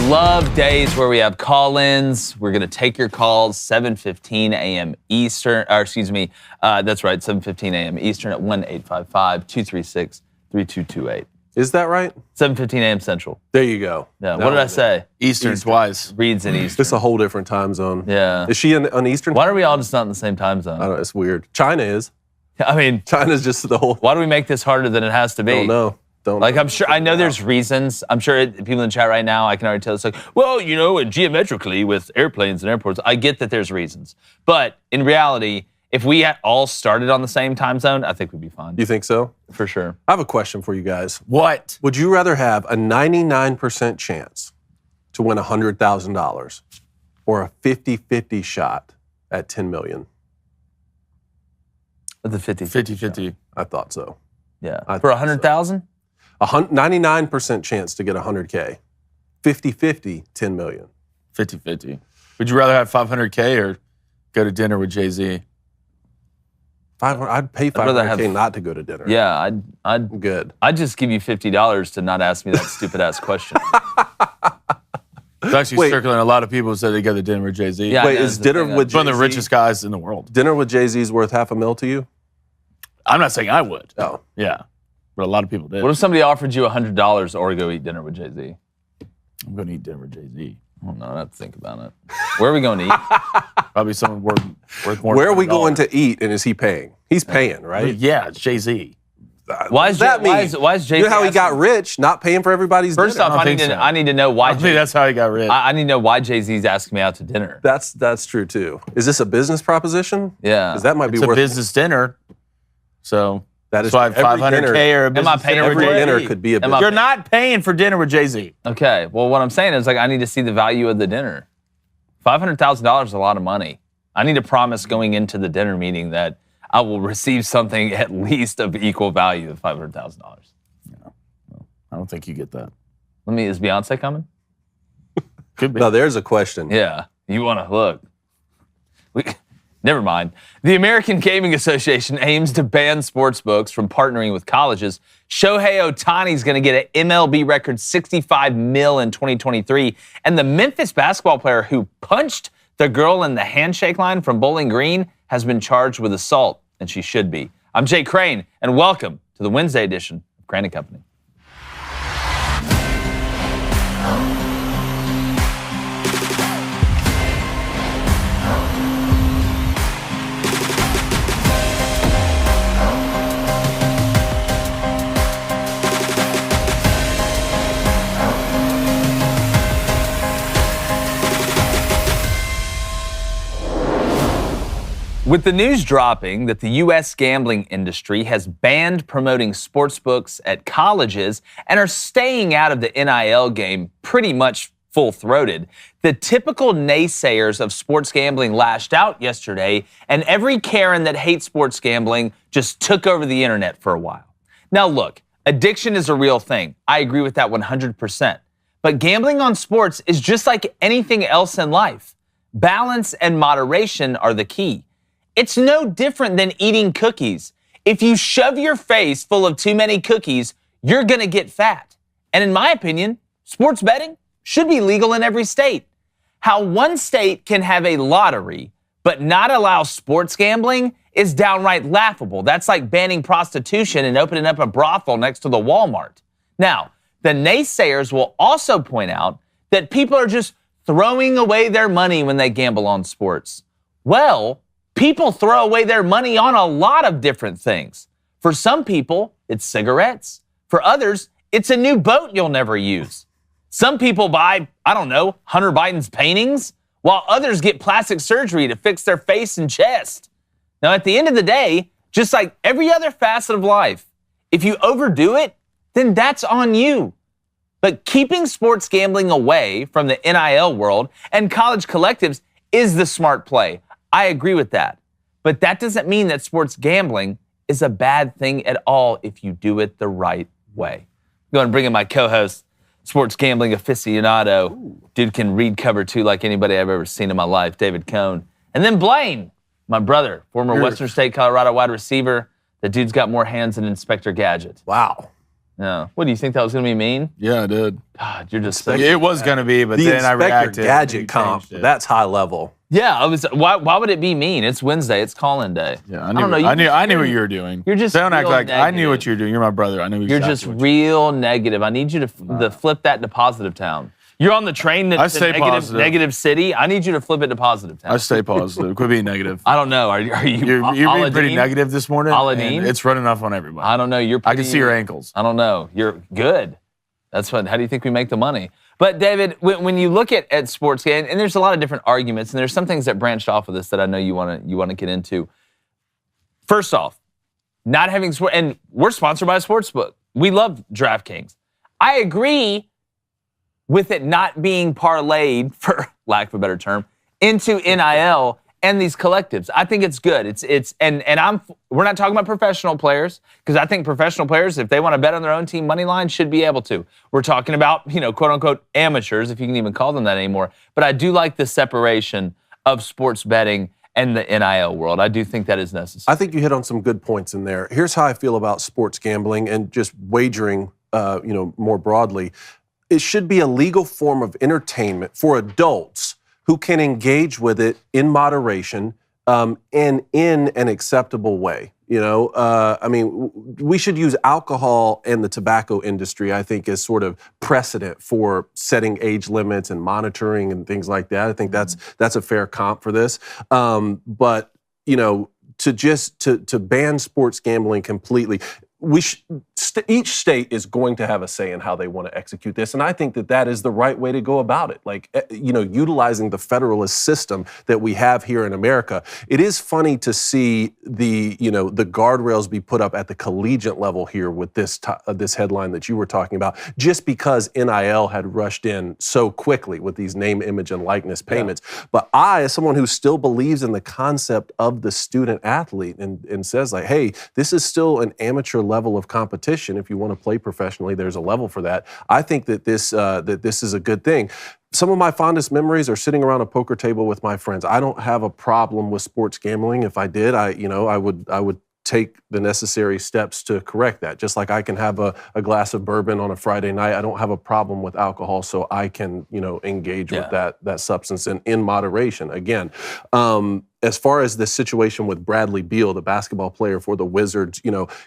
love days where we have call-ins. We're going to take your calls 7:15 a.m. Eastern, that's right, 7:15 a.m. Eastern at 1-855-236-3228. Is that right? 7:15 a.m. Central. There you go. Yeah. What did I say? Eastern twice. Reed's in Eastern. It's a whole different time zone. Yeah. Is she on Eastern? Why are we all just not in the same time zone? I don't know. It's weird. China is. I mean, China's just the whole. why do we make this harder than it has to be? Don't know. I'm sure, I know there's reasons. I'm sure people in the chat right now, I can already tell, it's like, well, and geometrically with airplanes and airports, I get that there's reasons. But in reality, if we had all started on the same time zone, I think we'd be fine. You think so? For sure. I have a question for you guys. What? Would you rather have a 99% chance to win $100,000 or a 50-50 shot at $10 million? The 50-50. I thought so. Yeah. For 100,000? 99% chance to get 100K. 50-50, $10 million. 50-50. Would you rather have 500K or go to dinner with Jay-Z? I'd pay 500K not to go to dinner. Yeah, I'm good. I'd just give you $50 to not ask me that stupid ass question. It's actually circling. A lot of people said they go to dinner with Jay-Z. Yeah, wait, is dinner with Jay-Z one of the richest guys in the world? Dinner with Jay-Z is worth $500,000 to you? I'm not saying I would. Oh. Yeah. But a lot of people did. What if somebody offered you $100 or go eat dinner with Jay-Z? I'm going to eat dinner with Jay-Z. Oh, no, I have to think about it. Where are we going to eat? Probably someone worth more. Where are we going to eat, and is he paying? He's paying, right? Yeah, it's Jay-Z. Why is Jay-Z? You know how he got rich, not paying for everybody's dinner? First off, I need to know why. I think that's how he got rich. I need to know why Jay-Z's asking me out to dinner. That's true too. Is this a business proposition? Yeah, because that might be it's worth a business dinner. So that is why 500K or a business dinner. Every dinner could be a business. You're not paying for dinner with Jay-Z. Okay. Well, what I'm saying is I need to see the value of the dinner. $500,000 is a lot of money. I need to promise going into the dinner meeting that I will receive something at least of equal value of $500,000. Yeah. I don't think you get that. Is Beyonce coming? Could be. No, there's a question. Yeah. You want to look. Never mind. The American Gaming Association aims to ban sportsbooks from partnering with colleges. Shohei Ohtani is going to get an MLB record $65 million in 2023. And the Memphis basketball player who punched the girl in the handshake line from Bowling Green has been charged with assault, and she should be. I'm Jay Crain, and welcome to the Wednesday edition of Crain & Company. With the news dropping that the U.S. gambling industry has banned promoting sportsbooks at colleges and are staying out of the NIL game pretty much full-throated, the typical naysayers of sports gambling lashed out yesterday, and every Karen that hates sports gambling just took over the internet for a while. Now look, addiction is a real thing. I agree with that 100%. But gambling on sports is just like anything else in life. Balance and moderation are the key. It's no different than eating cookies. If you shove your face full of too many cookies, you're going to get fat. And in my opinion, sports betting should be legal in every state. How one state can have a lottery but not allow sports gambling is downright laughable. That's like banning prostitution and opening up a brothel next to the Walmart. Now, the naysayers will also point out that people are just throwing away their money when they gamble on sports. Well, people throw away their money on a lot of different things. For some people, it's cigarettes. For others, it's a new boat you'll never use. Some people buy, Hunter Biden's paintings, while others get plastic surgery to fix their face and chest. Now, at the end of the day, just like every other facet of life, if you overdo it, then that's on you. But keeping sports gambling away from the NIL world and college collectives is the smart play. I agree with that. But that doesn't mean that sports gambling is a bad thing at all if you do it the right way. I'm going to bring in my co-host, sports gambling aficionado. Ooh. Dude can read cover two like anybody I've ever seen in my life, David Cohn. And then Blaine, my brother, former Western State, Colorado wide receiver. The dude's got more hands than Inspector Gadget. Wow. No. What, do you think that was going to be mean? Yeah, I did. God, you're just It was going to be, but then I reacted. Gadget comp, that's high level. Yeah, I was. Why would it be mean? It's Wednesday. It's call-in day. Yeah, I knew what you were doing. You're just don't act like negative. I knew what you were doing. You're my brother. I knew you're just real negative. I need you to flip that to positive town. You're on the train that's negative city. I need you to flip it to positive town. I stay positive. Quit being negative. I don't know. Are you? You're being pretty negative this morning. Aladdin? It's running off on everybody. I don't know. I can see your ankles. I don't know. You're good. That's what. How do you think we make the money? But David, when you look at sports, and there's a lot of different arguments, and there's some things that branched off of this that I know you want to get into. First off, not having sport, and we're sponsored by a sportsbook. We love DraftKings. I agree with it not being parlayed, for lack of a better term, into NIL and these collectives. I think it's good. We're not talking about professional players, because I think professional players, if they want to bet on their own team money line, should be able to. We're talking about, quote unquote amateurs, if you can even call them that anymore. But I do like the separation of sports betting and the NIL world. I do think that is necessary. I think you hit on some good points in there. Here's how I feel about sports gambling and just wagering, more broadly. It should be a legal form of entertainment for adults who can engage with it in moderation and in an acceptable way. We should use alcohol and the tobacco industry, I think, as sort of precedent for setting age limits and monitoring and things like that. I think that's a fair comp for this. But to ban sports gambling completely, each state is going to have a say in how they want to execute this, and I think that is the right way to go about it. Utilizing the federalist system that we have here in America. It is funny to see the guardrails be put up at the collegiate level here with this headline that you were talking about, just because NIL had rushed in so quickly with these name, image, and likeness payments. Yeah. But I, as someone who still believes in the concept of the student athlete and says hey, this is still an amateur level of competition. If you want to play professionally, there's a level for that. I think that this is a good thing. Some of my fondest memories are sitting around a poker table with my friends. I don't have a problem with sports gambling. If I did, I would take the necessary steps to correct that. Just like I can have a glass of bourbon on a Friday night, I don't have a problem with alcohol, so I can engage with that substance in moderation. Again, as far as the situation with Bradley Beal, the basketball player for the Wizards,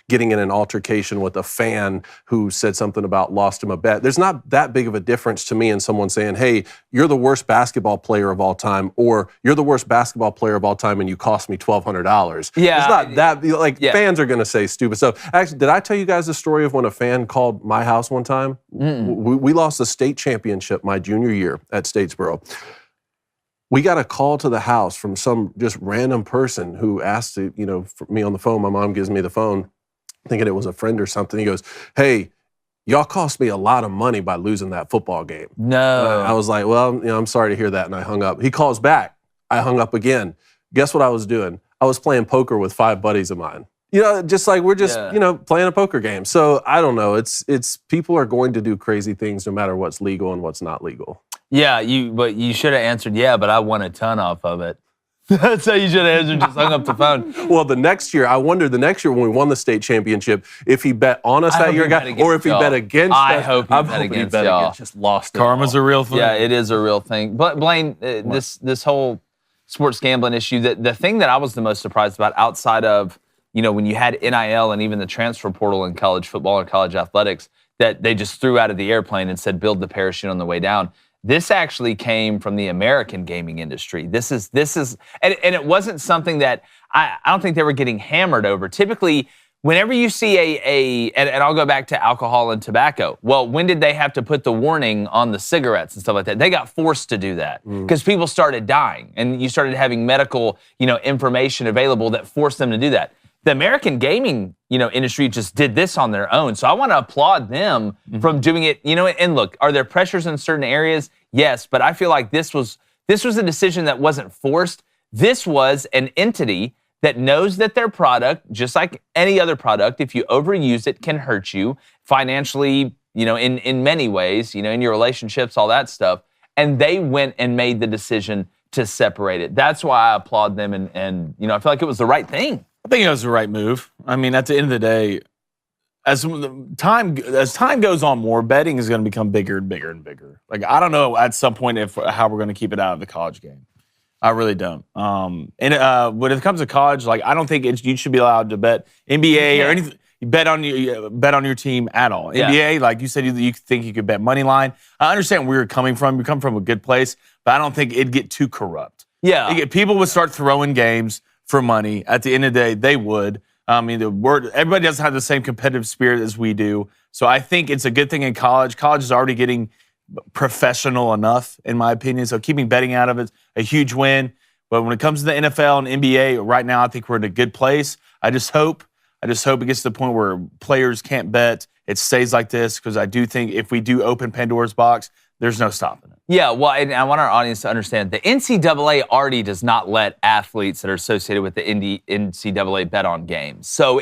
getting in an altercation with a fan who said something about lost him a bet, there's not that big of a difference to me in someone saying, hey, you're the worst basketball player of all time, or you're the worst basketball player of all time and you cost me $1,200. Yeah. It's not that, fans are going to say stupid stuff. Actually, did I tell you guys the story of when a fan called my house one time? We lost the state championship my junior year at Statesboro. We got a call to the house from some just random person who asked to, for me on the phone. My mom gives me the phone, thinking it was a friend or something. He goes, hey, y'all cost me a lot of money by losing that football game. No. I was like, well, I'm sorry to hear that. And I hung up. He calls back. I hung up again. Guess what I was doing? I was playing poker with 5 buddies of mine. Just like we're just, playing a poker game. So I don't know. It's people are going to do crazy things no matter what's legal and what's not legal. Yeah, but you should have answered, but I won a ton off of it. That's how you should have answered, just hung up the phone. Well, I wondered the next year when we won the state championship, if he bet on us that year, or if he bet against us. I hope he bet against y'all. Just lost it. Karma's a real thing. Yeah, it is a real thing. But Blaine, this whole sports gambling issue, the thing that I was the most surprised about outside of, when you had NIL and even the transfer portal in college football or college athletics that they just threw out of the airplane and said, build the parachute on the way down. This actually came from the American gaming industry. This is, and it wasn't something that I don't think they were getting hammered over. Typically, whenever you see and I'll go back to alcohol and tobacco. Well, when did they have to put the warning on the cigarettes and stuff like that? They got forced to do that because people started dying and you started having medical, information available that forced them to do that. The American gaming, industry just did this on their own. So I want to applaud them from doing it, and look, are there pressures in certain areas? Yes, but I feel like this was a decision that wasn't forced. This was an entity that knows that their product, just like any other product, if you overuse it, can hurt you financially, in many ways, in your relationships, all that stuff. And they went and made the decision to separate it. That's why I applaud them and I feel like it was the right thing. I think it was the right move. I mean, at the end of the day, as time goes on more, betting is going to become bigger and bigger and bigger. Like, I don't know at some point how we're going to keep it out of the college game. I really don't. When it comes to college, like, I don't think you should be allowed to bet NBA or anything. You bet on your team at all. Yeah. NBA, like you said, you think you could bet money line. I understand where you're coming from. You come from a good place, but I don't think it'd get too corrupt. Yeah, people would start throwing games for money. At the end of the day, they would. I mean, everybody doesn't have the same competitive spirit as we do. So I think it's a good thing in college. College is already getting professional enough, in my opinion. So keeping betting out of it, a huge win. But when it comes to the NFL and NBA, right now I think we're in a good place. I just hope it gets to the point where players can't bet. It stays like this, because I do think if we do open Pandora's box, there's no stopping it. Yeah, well, and I want our audience to understand, the NCAA already does not let athletes that are associated with the NCAA bet on games. So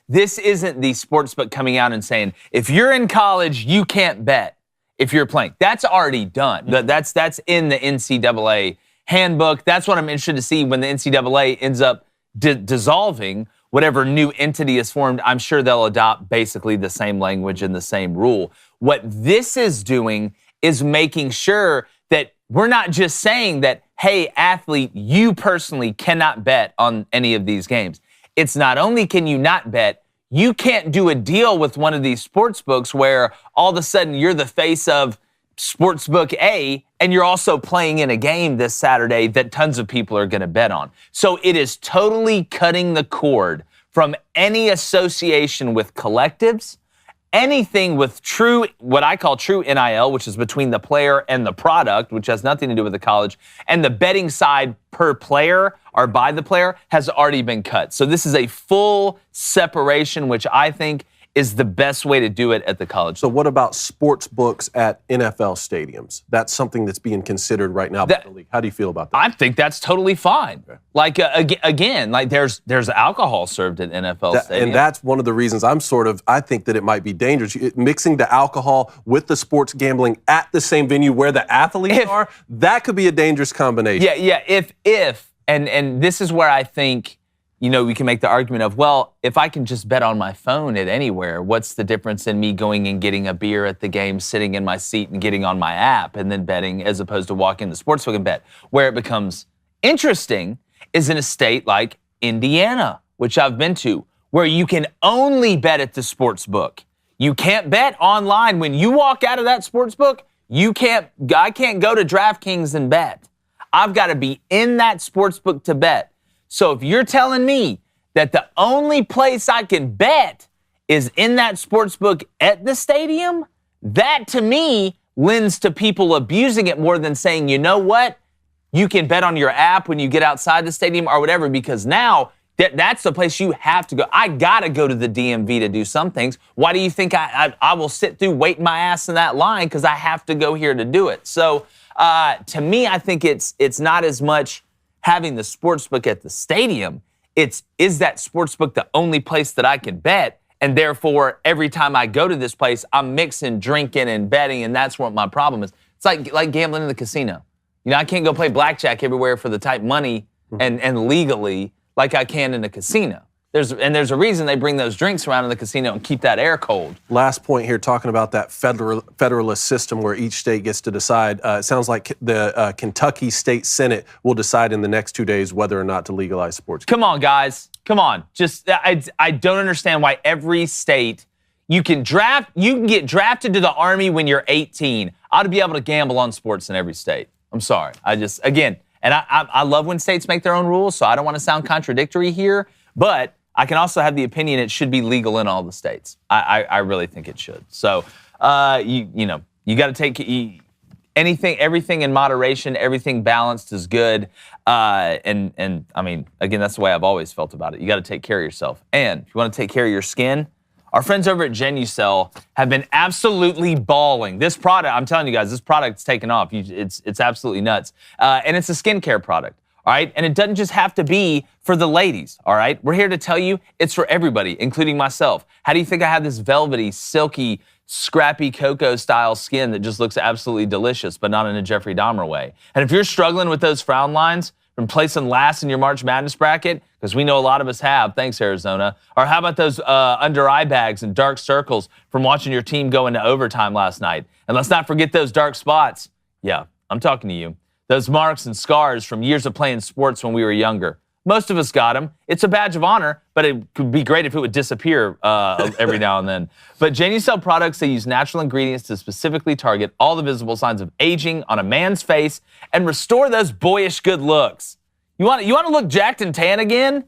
this isn't the sportsbook coming out and saying, if you're in college, you can't bet if you're playing. That's already done. That's in the NCAA handbook. That's what I'm interested to see when the NCAA ends up dissolving. Whatever new entity is formed, I'm sure they'll adopt basically the same language and the same rule. What this is doing is making sure that we're not just saying that, hey, athlete, you personally cannot bet on any of these games. It's not only can you not bet, you can't do a deal with one of these sports books where all of a sudden you're the face of Sportsbook A and you're also playing in a game this Saturday that tons of people are going to bet on. So it is totally cutting the cord from any association with collectives, anything with what I call true NIL, which is between the player and the product, which has nothing to do with the college, and the betting side per player or by the player has already been cut. So this is a full separation, which I think is the best way to do it at the college. So what about sports books at NFL stadiums? That's something that's being considered right now by the league. How do you feel about that? I think that's totally fine. Okay. Like, again, like there's alcohol served at NFL stadiums. And that's one of the reasons I think that it might be dangerous. Mixing the alcohol with the sports gambling at the same venue where the athletes are, that could be a dangerous combination. Yeah, and this is where I think, we can make the argument of, well, if I can just bet on my phone at anywhere, what's the difference in me going and getting a beer at the game, sitting in my seat and getting on my app and then betting, as opposed to walking in the sportsbook and bet? Where it becomes interesting is in a state like Indiana, which I've been to, where you can only bet at the sportsbook. You can't bet online. When you walk out of that sportsbook, I can't go to DraftKings and bet. I've got to be in that sportsbook to bet. So if you're telling me that the only place I can bet is in that sportsbook at the stadium, that to me lends to people abusing it more than saying, you know what, you can bet on your app when you get outside the stadium or whatever, because now that's the place you have to go. I got to go to the DMV to do some things. Why do you think I will sit through waiting my ass in that line because I have to go here to do it? So to me, I think it's not as much having the sportsbook at the stadium. Is that sportsbook the only place that I can bet? And therefore, every time I go to this place, I'm mixing drinking and betting, and that's what my problem is. It's like gambling in the casino. I can't go play blackjack everywhere for the type money and legally like I can in a casino. There's a reason they bring those drinks around in the casino and keep that air cold. Last point here, talking about that federalist system where each state gets to decide. It sounds like the Kentucky State Senate will decide in the next 2 days whether or not to legalize sports. Come on, guys. Come on. I don't understand why every state, you can get drafted to the Army when you're 18. I ought to be able to gamble on sports in every state. I'm sorry. I love when states make their own rules, so I don't want to sound contradictory here, but I can also have the opinion it should be legal in all the states. I really think it should. So, you got to take everything in moderation, everything balanced is good. And I mean, again, that's the way I've always felt about it. You got to take care of yourself. And if you want to take care of your skin, our friends over at Genucel have been absolutely balling. This product, I'm telling you guys, this product's taken off. It's absolutely nuts. And it's a skincare product. All right, and it doesn't just have to be for the ladies, all right? We're here to tell you it's for everybody, including myself. How do you think I have this velvety, silky, scrappy cocoa-style skin that just looks absolutely delicious, but not in a Jeffrey Dahmer way? And if you're struggling with those frown lines, from placing last in your March Madness bracket? Because we know a lot of us have. Thanks, Arizona. Or how about those under eye bags and dark circles from watching your team go into overtime last night? And let's not forget those dark spots. Yeah, I'm talking to you. Those marks and scars from years of playing sports when we were younger. Most of us got them. It's a badge of honor, but it could be great if it would disappear every now and then. But Genucel products, they use natural ingredients to specifically target all the visible signs of aging on a man's face and restore those boyish good looks. You want to look jacked and tan again?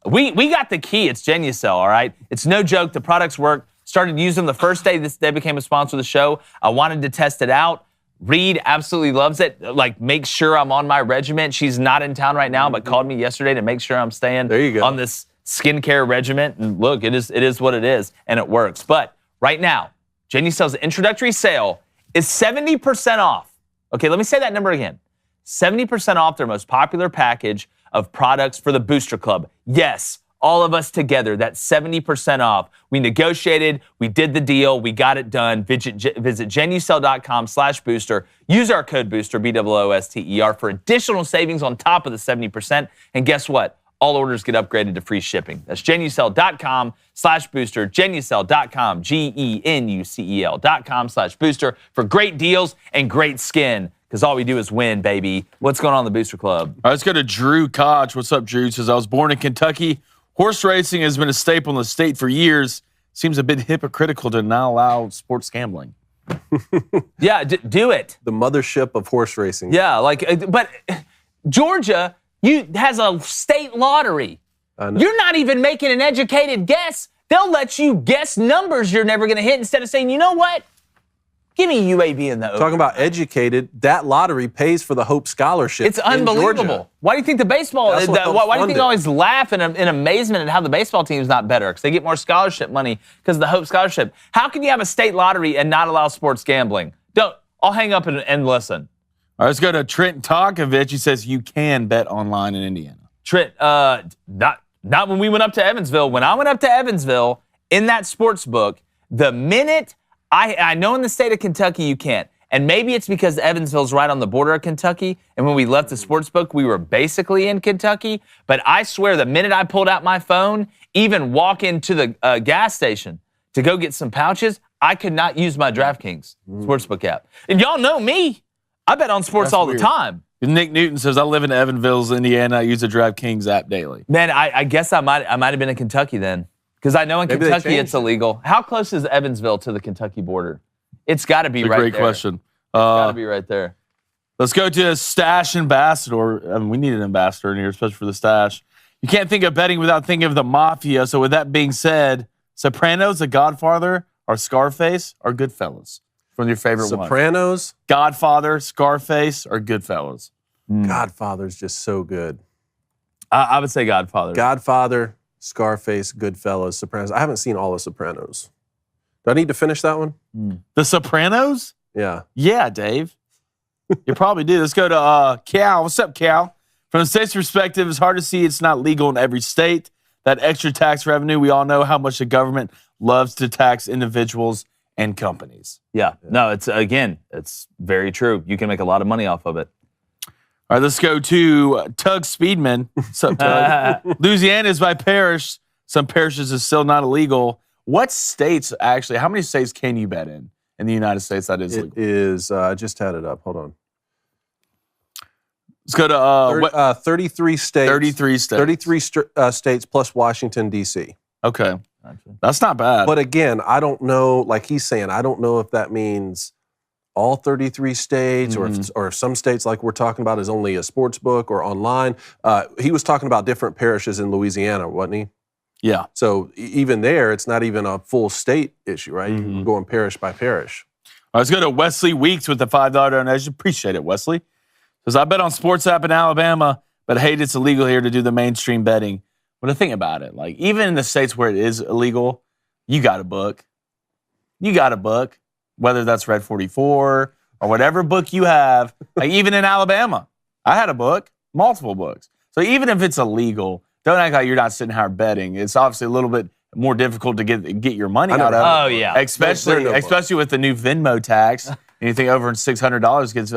We got the key. It's Genucel, all right? It's no joke. The products work. Started using them the first day they became a sponsor of the show. I wanted to test it out. Reed absolutely loves it. Like, make sure I'm on my regimen. She's not in town right now, but called me yesterday to make sure I'm staying on this skincare regimen. And look, it is what it is, and it works. But right now, Genucel's introductory sale is 70% off. Okay, let me say that number again. 70% off their most popular package of products for the Booster Club. Yes, all of us together, that's 70% off. We negotiated, we did the deal, we got it done. Visit Genucel.com/booster. Use our code BOOSTER, BOOSTER, for additional savings on top of the 70%. And guess what? All orders get upgraded to free shipping. That's Genucel.com/booster, Genucel.com, GENUCEL.com/booster for great deals and great skin. Because all we do is win, baby. What's going on in the Booster Club? All right, let's go to Drew Koch. What's up, Drew? Says, I was born in Kentucky. Horse racing has been a staple in the state for years. Seems a bit hypocritical to not allow sports gambling. Yeah, do it. The mothership of horse racing. Yeah, but Georgia has a state lottery. You're not even making an educated guess. They'll let you guess numbers you're never going to hit instead of saying, you know what? Give me UAB in the open. Talking about educated, that lottery pays for the Hope Scholarship. It's unbelievable. Why do you think the baseball? Why do you think they always laugh in amazement at how the baseball team's not better? Because they get more scholarship money because of the Hope Scholarship. How can you have a state lottery and not allow sports gambling? I'll hang up and listen. All right, let's go to Trent Talkovich. He says you can bet online in Indiana. Trent, not when we went up to Evansville. When I went up to Evansville in that sports book, the minute I know in the state of Kentucky you can't. And maybe it's because Evansville's right on the border of Kentucky. And when we left the sports book, we were basically in Kentucky. But I swear the minute I pulled out my phone, even walk into the gas station to go get some pouches, I could not use my DraftKings sportsbook app. And y'all know me. I bet on sports all the time. Nick Newton says, I live in Evansville, Indiana. I use the DraftKings app daily. Man, I guess I might have been in Kentucky then. Because I know in Kentucky it's illegal. How close is Evansville to the Kentucky border? It's got to be right there. Great question. It's got to be right there. Let's go to a Stash ambassador. I mean, we need an ambassador in here, especially for the Stash. You can't think of betting without thinking of the Mafia. So with that being said, Sopranos, The Godfather, or Scarface, or Goodfellas? From your favorite one. Sopranos, Godfather, Scarface, or Goodfellas? Godfather's just so good. I would say Godfather. Godfather, Scarface, Goodfellas, Sopranos. I haven't seen all of Sopranos. Do I need to finish that one? The Sopranos? Yeah. Yeah, Dave. You probably do. Let's go to Cal. What's up, Cal? From the state's perspective, it's hard to see it's not legal in every state. That extra tax revenue, we all know how much the government loves to tax individuals and companies. Yeah. No, it's very true. You can make a lot of money off of it. All right, let's go to Tug Speedman. What's up, Tug? Louisiana is by parish. Some parishes is still not illegal. What states, actually, how many states can you bet in the United States that is legal? It is, I just had it up. Hold on. Let's go to 33 states. 33 states. 33 states plus Washington, D.C. Okay. That's not bad. But again, I don't know, like he's saying, I don't know if that means all 33 states or if some states like we're talking about is only a sports book or online. He was talking about different parishes in Louisiana, wasn't he? Yeah. So even there, it's not even a full state issue, right? You're going parish by parish. All right, let's go to Wesley Weeks with the $5 donation. Appreciate it, Wesley. Says, I bet on sports app in Alabama, but hate it's illegal here to do the mainstream betting. But the thing about it, like even in the states where it is illegal, you got a book. You got a book, whether that's Red 44 or whatever book you have. Like even in Alabama, I had a book, multiple books. So even if it's illegal, don't act like you're not sitting here betting. It's obviously a little bit more difficult to get your money out of. Oh yeah, especially with the new Venmo tax. Anything over $600 gets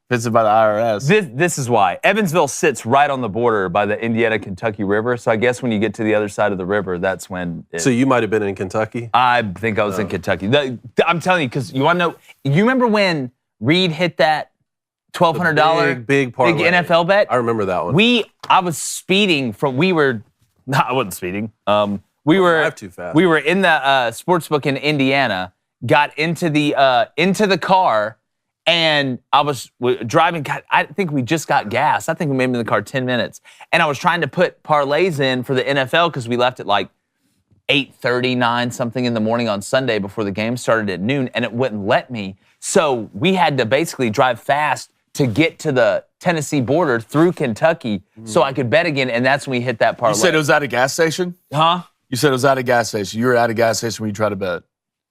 Visited by the IRS. This is why. Evansville sits right on the border by the Indiana-Kentucky River, so I guess when you get to the other side of the river, that's when... So you might have been in Kentucky? I think I was in Kentucky. I'm telling you, because you want to know... You remember when Reed hit that $1,200 big parlay. big NFL bet? I remember that one. I was speeding from... No, I wasn't speeding. We were too fast. We were in the sportsbook in Indiana, got into the car... And I was driving, I think we just got gas. I think we made it in the car 10 minutes. And I was trying to put parlays in for the NFL because we left at like 8:39 something in the morning on Sunday before the game started at noon, and it wouldn't let me. So we had to basically drive fast to get to the Tennessee border through Kentucky so I could bet again, and that's when we hit that parlay. You said it was at a gas station? Huh? You said it was at a gas station. You were at a gas station when you tried to bet.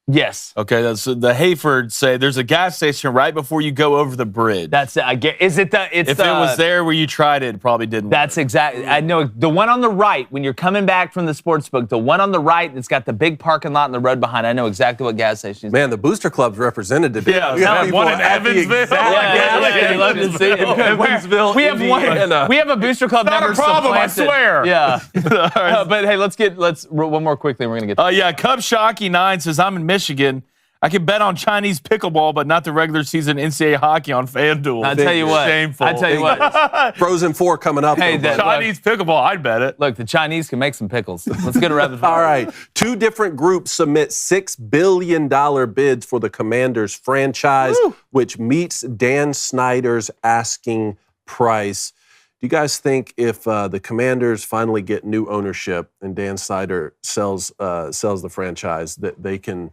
Yes. Okay, that's the Hayfords say there's a gas station right before you go over the bridge. That's it. I get. Is it the? It's if it was there where you tried it probably didn't. That's exactly. I know the one on the right when you're coming back from the sports book. The one on the right that's got the big parking lot and the road behind. I know exactly what gas station. Man, the Booster Club's represented today. Yeah, we have one in Evansville. I'd love to see it. Evansville, We have Indiana. We have a Booster Club Not member a problem, I supplanted. swear. Yeah. But hey, let's one more quickly. We're gonna get. Yeah, Cub Shockey 9 says I'm in Michigan. I can bet on Chinese pickleball, but not the regular season NCAA hockey on FanDuel. I tell you what. Shameful. I tell you what. Frozen 4 coming up. Hey, though, that- buddy. Chinese pickleball, I'd bet it. Look, the Chinese can make some pickles. Let's get a rapid fire. All right. 2 different groups submit $6 billion bids for the Commanders franchise, which meets Dan Snyder's asking price. Do you guys think if the Commanders finally get new ownership and Dan Snyder sells the franchise, that they can,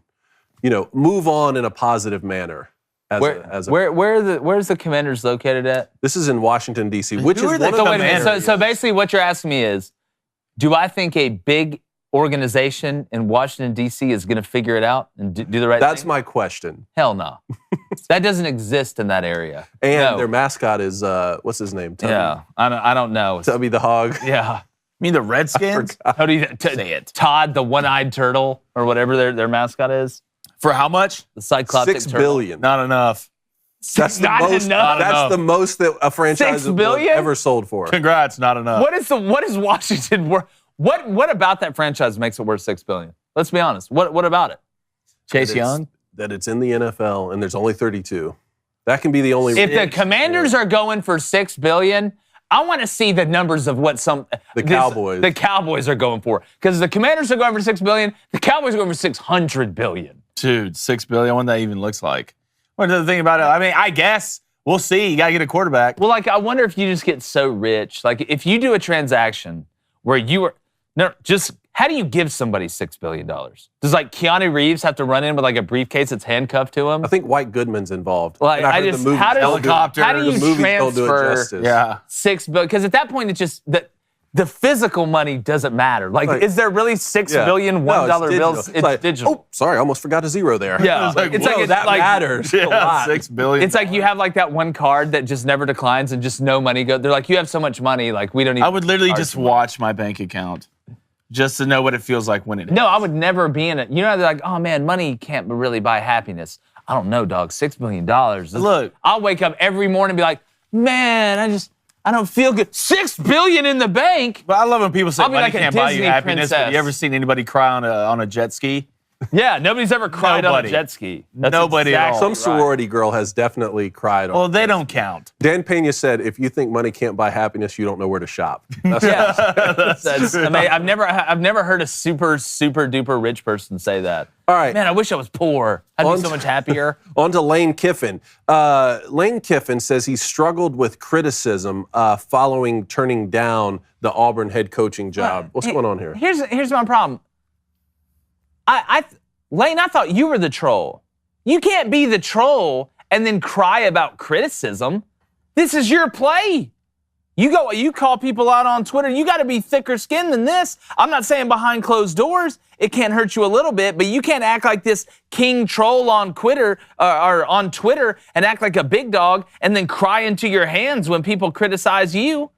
move on in a positive manner? Where's the Commanders located at? This is in Washington, D.C., which is Who are they? one of So the wait a minute. areas. So basically, what you're asking me is, do I think a big organization in Washington D.C. is going to figure it out and do the right thing? That's my question. Hell no. That doesn't exist in that area. And No. their mascot is, what's his name? Tubby. Yeah, I don't know. Tubby the hog. Yeah. You mean the Redskins? How do you say it? Todd, the one-eyed turtle, or whatever their mascot is. For how much? The cycloptic $6 turtle. billion. Not enough. That's the Not most. enough. That's the most that a franchise $6 billion? ever sold for. Congrats, not enough. What is Washington worth? What about that franchise makes it worth $6 billion? Let's be honest. What about it? Chase Young? That it's in the NFL and there's only 32. That can be the only. If the Commanders are going for $6 billion, I want to see the numbers of what The Cowboys. The Cowboys are going for. Because the Commanders are going for $6 billion, the Cowboys are going for $600 billion. Dude, $6 billion. I wonder what that even looks like. What the thing about it? I mean, I guess we'll see. You got to get a quarterback. Well, I wonder if you just get so rich. Like, if you do a transaction where how do you give somebody $6 billion? Does Keanu Reeves have to run in with a briefcase that's handcuffed to him? I think White Goodman's involved. Well, And I heard the movies how don't do it. helicopter, how do you The movies don't do it transfer justice. Yeah. $6 billion? Because at that point, it's just the physical money doesn't matter. Is there really $6 billion $1 No, it's bills? digital. It's digital. Oh, sorry, I almost forgot a zero there. Yeah. It's like, whoa, that matters a Yeah, lot. $6 billion. It's like you have that one card that just never declines and just no money goes. They're like, you have so much money, we don't even. I would literally charge just you. watch my bank account just to know what it feels like when it No, I would never be in it. They're like, oh man, money can't really buy happiness. I don't know, dog. $6 billion. Look. I'll wake up every morning and be like, man, I don't feel good. $6 billion in the bank. But I love when people say I'll be money like a can't buy you Disney happiness. But princess. you ever seen anybody cry on a jet ski? Yeah, nobody's ever cried on a Nobody. jet ski. That's Nobody at all. Some sorority girl has definitely cried on Well, they don't count. Dan Pena said, if you think money can't buy happiness, you don't know where to shop. That's I mean, I've never heard a super duper rich person say that. All right. Man, I wish I was poor. I'd be so much happier. On to Lane Kiffin. Lane Kiffin says he struggled with criticism following turning down the Auburn head coaching job. What's going on here? Here's my problem. Lane, I thought you were the troll. You can't be the troll and then cry about criticism. This is your play. You call people out on Twitter. You got to be thicker skinned than this. I'm not saying behind closed doors it can't hurt you a little bit, but you can't act like this king troll on Twitter or on Twitter and act like a big dog and then cry into your hands when people criticize you.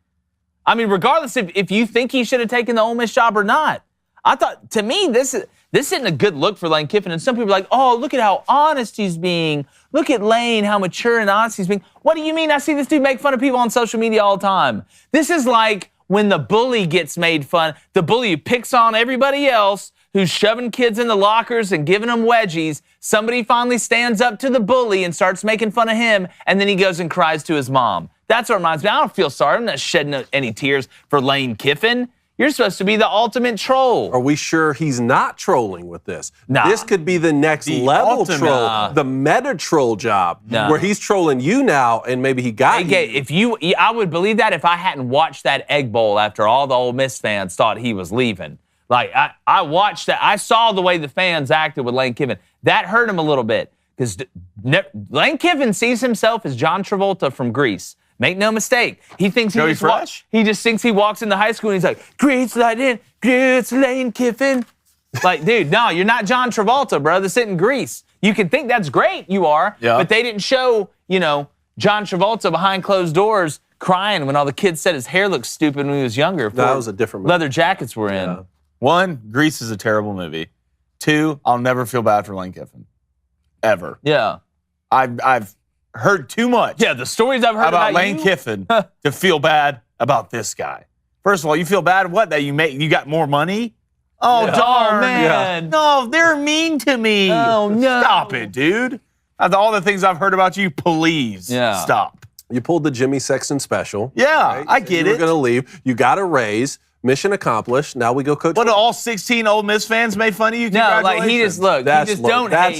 I mean, regardless if you think he should have taken the Ole Miss job or not. I thought, to me, this This isn't a good look for Lane Kiffin. And some people are like, oh, look at how honest he's being. Look at Lane, how mature and honest he's being. What do you mean? I see this dude make fun of people on social media all the time. This is like when the bully gets made fun. The bully who picks on everybody else, who's shoving kids in the lockers and giving them wedgies. Somebody finally stands up to the bully and starts making fun of him, and then he goes and cries to his mom. That's what reminds me. I don't feel sorry. I'm not shedding any tears for Lane Kiffin. You're supposed to be the ultimate troll. Are we sure he's not trolling with this? Nah. This could be the next level troll, the meta troll job, where he's trolling you now, and maybe he got you. I would believe that if I hadn't watched that Egg Bowl after all the Ole Miss fans thought he was leaving. Like, I watched that. I saw the way the fans acted with Lane Kiffin. That hurt him a little bit because Lane Kiffin sees himself as John Travolta from Grease. Make no mistake. He thinks he just thinks he walks into high school and he's like, Grease Lightning, Grease Lane Kiffin. Like, dude, no, you're not John Travolta, bro. That's in Grease. You can think that's great, you are, but they didn't show, John Travolta behind closed doors crying when all the kids said his hair looked stupid when he was younger. No, that was a different movie. Leather jackets were in. 1, Grease is a terrible movie. 2, I'll never feel bad for Lane Kiffin. Ever. Yeah. I've heard too much. Yeah, the stories I've heard about Lane Kiffin to feel bad about this guy. First of all, you feel bad what? That you got more money? Oh, darn. Oh, man. Yeah. No, they're mean to me. Oh, no. Stop it, dude. After all the things I've heard about you, please stop. You pulled the Jimmy Sexton special. Yeah, right? I get it. You're going to leave. You got a raise. Mission accomplished. Now we go coach. What, all 16 Ole Miss fans made fun of you? No, like he just don't That's hate.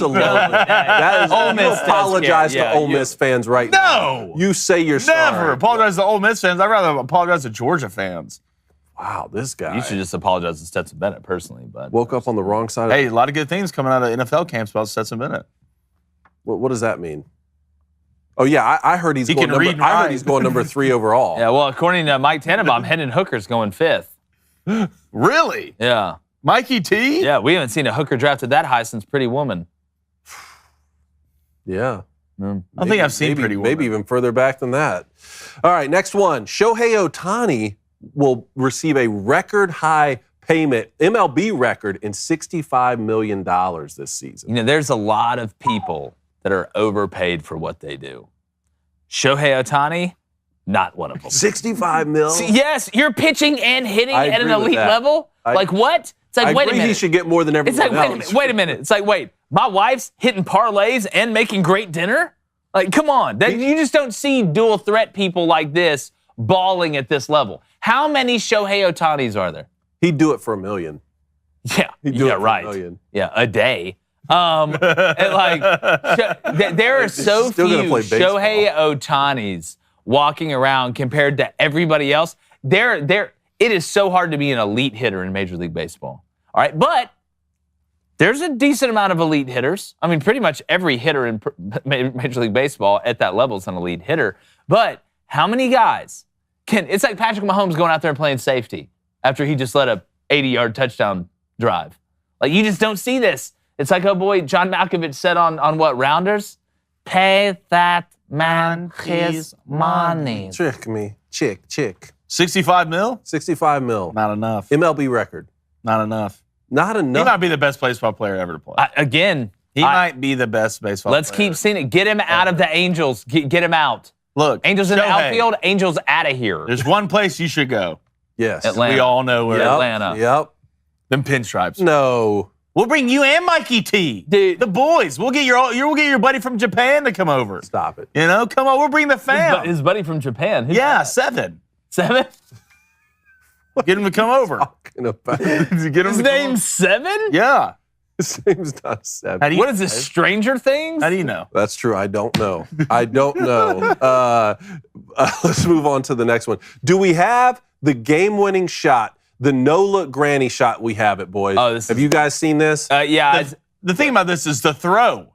a low. That is Ole Miss. Apologize to Ole Miss fans right now. No. You say you're sorry. Never apologize to Ole Miss fans. I'd rather apologize to Georgia fans. Wow, this guy. You should just apologize to Stetson Bennett personally. But woke up on the wrong side. Hey, a lot of good things coming out of NFL camps about Stetson Bennett. What does that mean? Oh yeah, I heard he's going number 3 overall. Yeah, well, according to Mike Tannenbaum, Hendon Hooker's going 5th. Really? Yeah. Mikey T? Yeah, we haven't seen a hooker drafted that high since Pretty Woman. Yeah. I think I've seen Pretty Woman. Maybe even further back than that. All right, next one. Shohei Ohtani will receive a record high payment, MLB record, in $65 million this season. There's a lot of people that are overpaid for what they do. Shohei Ohtani, not one of them. 65 mil? Yes, you're pitching and hitting at an elite level? Like what? It's like, wait a minute. He should get more than everyone else. It's like, wait a minute. It's like, wait, my wife's hitting parlays and making great dinner? Like, come on. You just don't see dual threat people like this balling at this level. How many Shohei Ohtanis are there? He'd do it for $1 million. Yeah, right. $1 million. Yeah, a day. And there are so few Shohei Ohtanis walking around compared to everybody else. It is so hard to be an elite hitter in Major League Baseball. All right, but there's a decent amount of elite hitters. I mean, pretty much every hitter in Major League Baseball at that level is an elite hitter. But how many guys it's like Patrick Mahomes going out there and playing safety after he just led a 80-yard touchdown drive. Like, you just don't see this. It's like, oh boy, John Malkovich said on what, Rounders? Pay that man his money. Trick me. Chick. 65 mil? 65 mil. Not enough. MLB record. Not enough. Not enough. He might be the best baseball player ever to play. He might be the best baseball player. Let's keep seeing it. Get him out of the Angels. Get him out. Look. Angels in the outfield, Angels out of here. There's one place you should go. Yes. Atlanta. We all know where. Atlanta. Yep. Them pinstripes. No. We'll bring you and Mikey T. Dude. The boys. We'll get your buddy from Japan to come over. Stop it. Come on. We'll bring the fam. His buddy from Japan. Yeah, 7. 7? Get him to come over. Talking about? His name's 7? Yeah. His name's not 7. What is this, Stranger Things? How do you know? That's true. I don't know. Let's move on to the next one. Do we have the game-winning shot? The no-look granny shot we have it, boys. Have you guys seen this? Yeah. The thing about this is the throw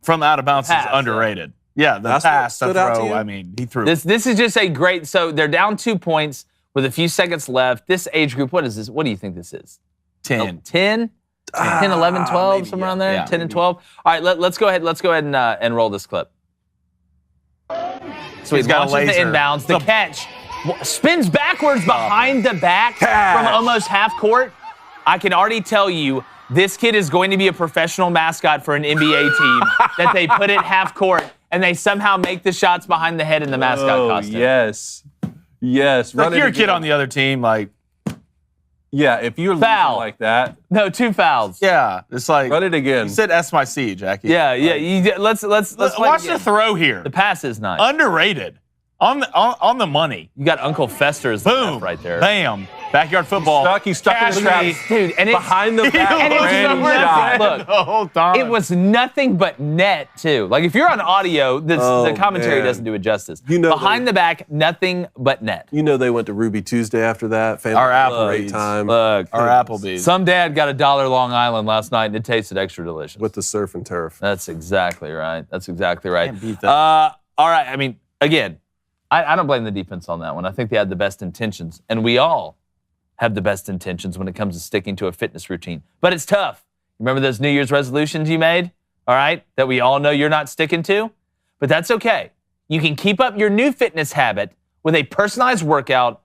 from out of bounds is underrated. Yeah, the pass, the throw. I mean, he threw. This is just a great. So they're down 2 points with a few seconds left. This age group, what is this? What do you think this is? 10. 10? 10, 11, 12, maybe, somewhere around there? yeah, 10 and 12? All right, let's go ahead and roll this clip. So he's got the inbounds. The catch spins backwards behind the back from almost half court. I can already tell you This kid is going to be a professional mascot for an NBA team that they put at half court, and they somehow make the shots behind the head in the mascot costume. Yes. Like you're a kid on the other team, like. Yeah, if you're losing like that. No, 2 fouls. Yeah, it's like. Run it again. You said S my C, Jackie. Yeah. Let's watch the throw here. The pass is nice. Underrated. On the money. You got Uncle Fester's boom right there. Bam. Backyard football. He's stuck in the trap. Dude, and it's behind the back. and it's look, the whole time. it was nothing but net too. Like if you're on audio, the commentary doesn't do it justice. Behind the back, nothing but net. You know they went to Ruby Tuesday after that. Family Our Applebee's. time. Look, our Applebee's. Some dad got $1 Long Island last night and it tasted extra delicious. With the surf and turf. That's exactly right. Can't beat that. All right. I mean, again, I don't blame the defense on that one. I think they had the best intentions, and we all have the best intentions when it comes to sticking to a fitness routine. But it's tough. Remember those New Year's resolutions you made, all right, that we all know you're not sticking to? But that's okay. You can keep up your new fitness habit with a personalized workout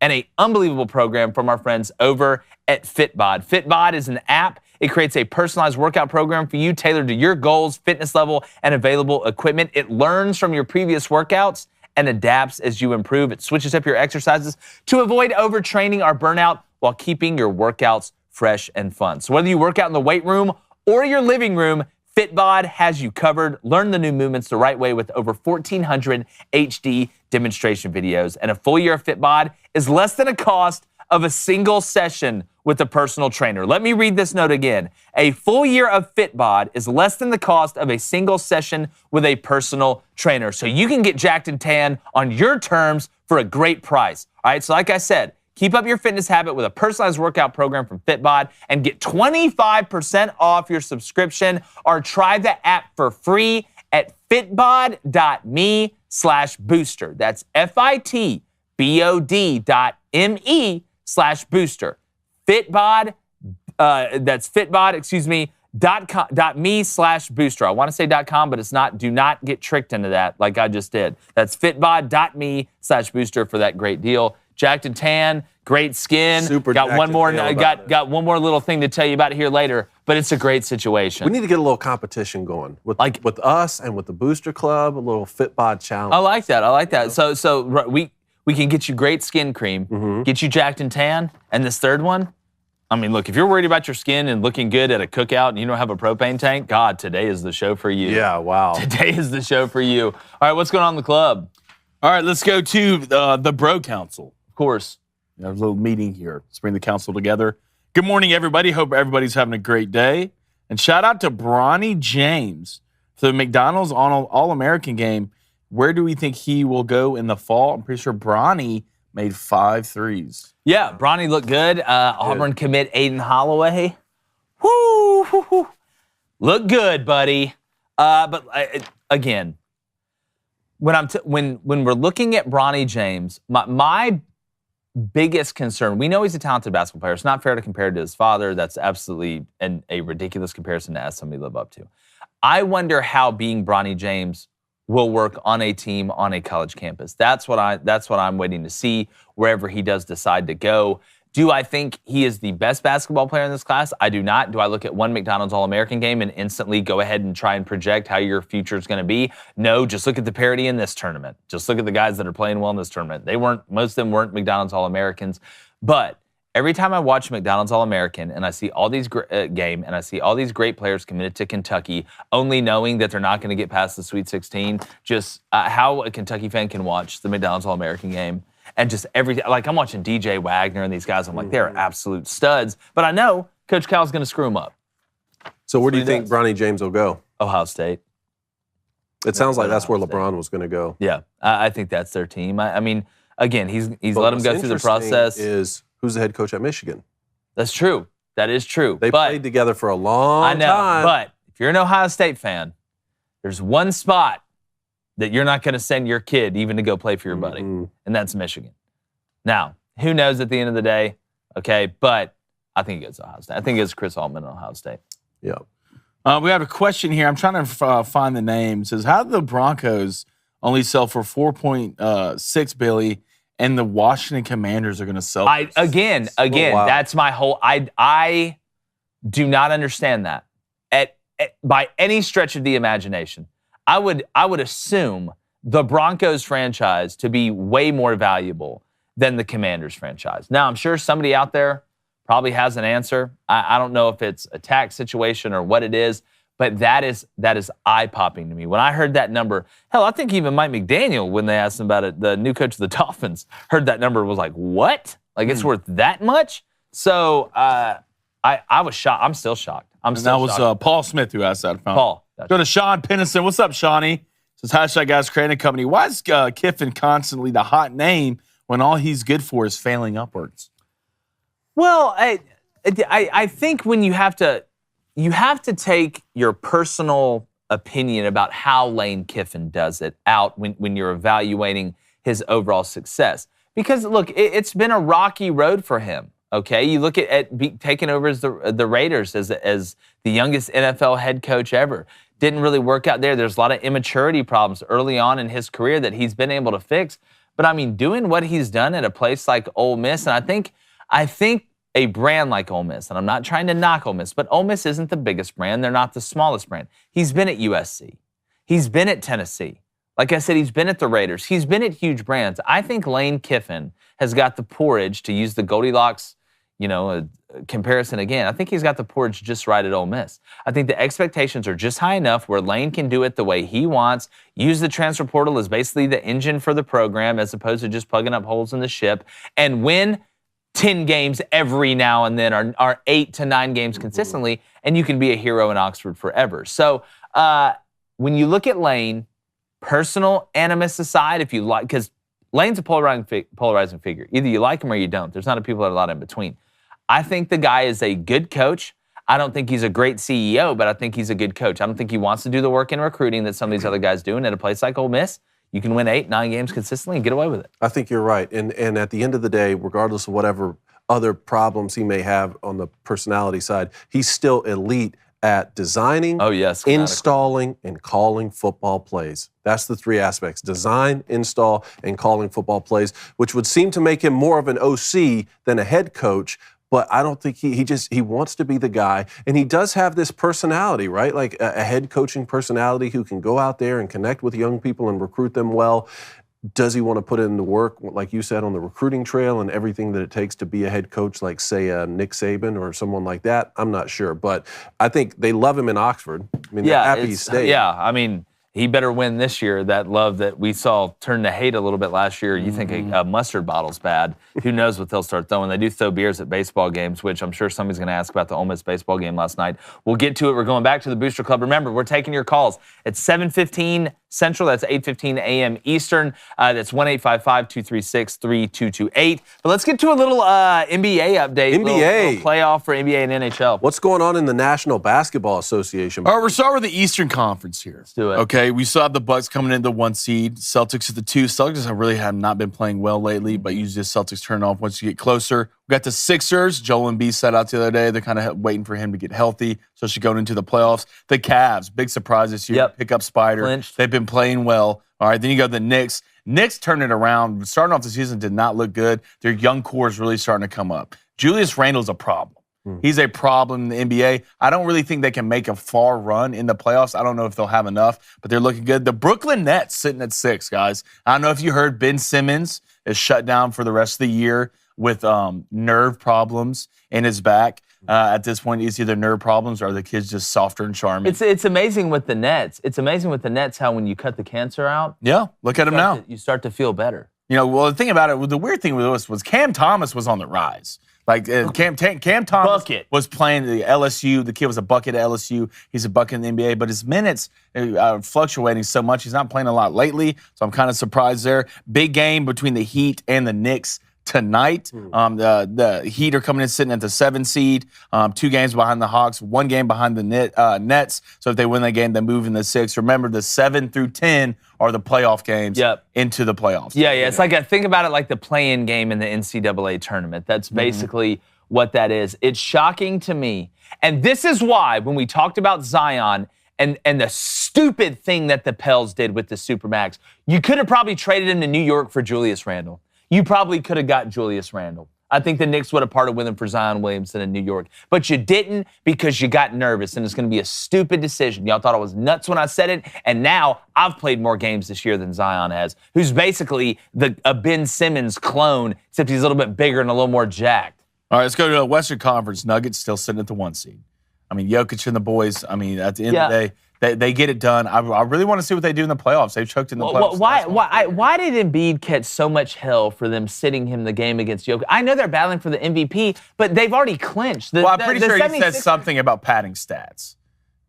and an unbelievable program from our friends over at Fitbod. Fitbod is an app. It creates a personalized workout program for you tailored to your goals, fitness level, and available equipment. It learns from your previous workouts and adapts as you improve. It switches up your exercises to avoid overtraining or burnout while keeping your workouts fresh and fun. So whether you work out in the weight room or your living room, Fitbod has you covered. Learn the new movements the right way with over 1,400 HD demonstration videos. And a full year of Fitbod is less than the cost of a single session with a personal trainer. Let me read this note again. A full year of Fitbod is less than the cost of a single session with a personal trainer. So you can get jacked and tan on your terms for a great price. All right, so like I said, keep up your fitness habit with a personalized workout program from Fitbod and get 25% off your subscription or try the app for free at fitbod.me/booster. That's fitbod.me/booster. Fitbod, that's Fitbod, .me/booster. I want to say .com, but it's not. Do not get tricked into that like I just did. That's fitbod.me/booster for that great deal. Jacked and tan, great skin. Super got one more. Got one more little thing to tell you about here later. But it's a great situation. We need to get a little competition going with us and with the Booster Club. A little Fitbod challenge. I like that. So we can get you great skin cream, get you jacked and tan, and this third one. I mean, look, if you're worried about your skin and looking good at a cookout and you don't have a propane tank, God, today is the show for you. Yeah, wow. Today is the show for you. All right, what's going on in the club? All right, let's go to the Bro Council. Of course. We have a little meeting here. Let's bring the council together. Good morning, everybody. Hope everybody's having a great day. And shout out to Bronny James for the McDonald's All-American game. Where do we think he will go in the fall? I'm pretty sure Bronny made 5 threes. Yeah, Bronny looked good. Auburn commit Aiden Holloway. Woo! Look good, buddy. But again, when we're looking at Bronny James, my biggest concern, we know he's a talented basketball player. It's not fair to compare to his father. That's absolutely a ridiculous comparison to ask somebody to live up to. I wonder how being Bronny James will work on a team on a college campus. That's what I'm waiting to see wherever he does decide to go. Do I think he is the best basketball player in this class? I do not. Do I look at one McDonald's All-American game and instantly go ahead and try and project how your future is going to be? No, just look at the parity in this tournament. Just look at the guys that are playing well in this tournament. Most of them weren't McDonald's All-Americans. But every time I watch McDonald's All-American and I see all these game and I see all these great players committed to Kentucky, only knowing that they're not going to get past the Sweet 16, just how a Kentucky fan can watch the McDonald's All-American game and just everything. Like I'm watching DJ Wagner and these guys. I'm like, they're absolute studs. But I know Coach Cal's going to screw them up. So where do you think Bronny James will go? Ohio State. It sounds like that's where LeBron was going to go. Yeah, I think that's their team. I mean, again, he's let them go through the process. Who's the head coach at Michigan? That's true. That is true. They played together for a long time. But if you're an Ohio State fan, there's one spot that you're not going to send your kid even to go play for your buddy, and that's Michigan. Now, who knows at the end of the day, okay, but I think it goes to Ohio State. I think it's Chris Altman at Ohio State. Yeah. We have a question here. I'm trying to find the name. It says, how did the Broncos only sell for $4.6 billion and the Washington Commanders are going to sell? Again, wow. that's my whole. do not understand that by any stretch of the imagination. I would assume the Broncos franchise to be way more valuable than the Commanders franchise. Now, I'm sure somebody out there probably has an answer. I don't know if it's a tax situation or what it is, but that is eye-popping to me. When I heard that number, hell, I think even Mike McDaniel, when they asked him about it, the new coach of the Dolphins, heard that number and was like, what? Like, it's worth that much? So I was shocked. I'm still shocked. That was Paul Smith who asked that. Paul. Go to Sean Pennison. What's up, Shawnee? Says, hashtag guys, Crain and Company. Why is Kiffin constantly the hot name when all he's good for is failing upwards? Well, I think when you have to take your personal opinion about how Lane Kiffin does it out when you're evaluating his overall success. Because, look, it's been a rocky road for him, okay? You look at taking over as the Raiders as the youngest NFL head coach ever. Didn't really work out there. There's a lot of immaturity problems early on in his career that he's been able to fix. But, I mean, doing what he's done at a place like Ole Miss, and I think a brand like Ole Miss, and I'm not trying to knock Ole Miss, but Ole Miss isn't the biggest brand. They're not the smallest brand. He's been at USC. He's been at Tennessee. Like I said, he's been at the Raiders. He's been at huge brands. I think Lane Kiffin has got the porridge, to use the Goldilocks, comparison again. I think he's got the porridge just right at Ole Miss. I think the expectations are just high enough where Lane can do it the way he wants, use the transfer portal as basically the engine for the program as opposed to just plugging up holes in the ship, and win 10 games every now and then, or 8 to 9 games consistently, and you can be a hero in Oxford forever. So when you look at Lane, personal animus aside, if you like, because Lane's a polarizing figure. Either you like him or you don't. There's not a people that are a lot in between. I think the guy is a good coach. I don't think he's a great CEO, but I think he's a good coach. I don't think he wants to do the work in recruiting that some of these other guys do. And at a place like Ole Miss, you can win 8, 9 games consistently and get away with it. I think you're right. And at the end of the day, regardless of whatever other problems he may have on the personality side, he's still elite at designing, installing, and calling football plays. That's the 3 aspects: design, install, and calling football plays, which would seem to make him more of an OC than a head coach. But I don't think he wants to be the guy. And he does have this personality, right? Like a head coaching personality who can go out there and connect with young people and recruit them well. Does he want to put in the work, like you said, on the recruiting trail and everything that it takes to be a head coach like, say, Nick Saban or someone like that? I'm not sure. But I think they love him in Oxford. I mean, they're happy he stayed. Yeah, I mean, he better win this year. That love that we saw turn to hate a little bit last year. You think a mustard bottle's bad. Who knows what they'll start throwing. They do throw beers at baseball games, which I'm sure somebody's going to ask about the Ole Miss baseball game last night. We'll get to it. We're going back to the Booster Club. Remember, we're taking your calls at 7:15 Central. That's 8:15 a.m. Eastern. That's 1-855-236-3228. But let's get to a little NBA update. Little playoff for NBA and NHL. What's going on in the National Basketball Association? All right, we're starting with the Eastern Conference here. Let's do it. Okay, we saw the Bucks coming in the 1 seed. Celtics at the 2. Celtics have not been playing well lately, but usually the Celtics turn off once you get closer. We got the Sixers. Joel Embiid sat out the other day. They're kind of waiting for him to get healthy, so she's going into the playoffs. The Cavs, big surprise this year. Pick up Spider. Clinched. They've been playing well. All right, then you go to the Knicks. Knicks turned it around. Starting off the season did not look good. Their young core is really starting to come up. Julius Randle's a problem. He's a problem in the NBA. I don't really think they can make a far run in the playoffs. I don't know if they'll have enough, but they're looking good. The Brooklyn Nets sitting at 6, guys. I don't know if you heard Ben Simmons is shut down for the rest of the year with nerve problems in his back. At this point, it's either nerve problems or the kid's just softer and charming. It's amazing with the Nets. It's amazing with the Nets how when you cut the cancer out, look at him now. You start to feel better. The thing about it, the weird thing with this was Cam Thomas was on the rise. Like Cam Thomas was playing the LSU. The kid was a bucket at LSU. He's a bucket in the NBA, but his minutes are fluctuating so much. He's not playing a lot lately, so I'm kind of surprised there. Big game between the Heat and the Knicks tonight. The Heat are coming in sitting at the 7 seed, 2 games behind the Hawks, 1 game behind the Nets. So if they win that game, they move in the 6. Remember, the 7 through 10 are the playoff games into the playoffs. Yeah. It's like, think about it like the play-in game in the NCAA tournament. That's basically what that is. It's shocking to me. And this is why when we talked about Zion and the stupid thing that the Pels did with the Supermax, you could have probably traded him to New York for Julius Randle. You probably could have got Julius Randle. I think the Knicks would have parted with him for Zion Williamson in New York. But you didn't because you got nervous, and it's going to be a stupid decision. Y'all thought I was nuts when I said it, and now I've played more games this year than Zion has, who's basically a Ben Simmons clone, except he's a little bit bigger and a little more jacked. All right, let's go to the Western Conference. Nuggets still sitting at the 1 seed. I mean, Jokic and the boys, I mean, at the end of the day, they get it done. I really want to see what they do in the playoffs. They've choked in the playoffs. Why did Embiid catch so much hell for them sitting him the game against Jokic? I know they're battling for the MVP, but they've already clinched. I'm pretty sure he said something about padding stats.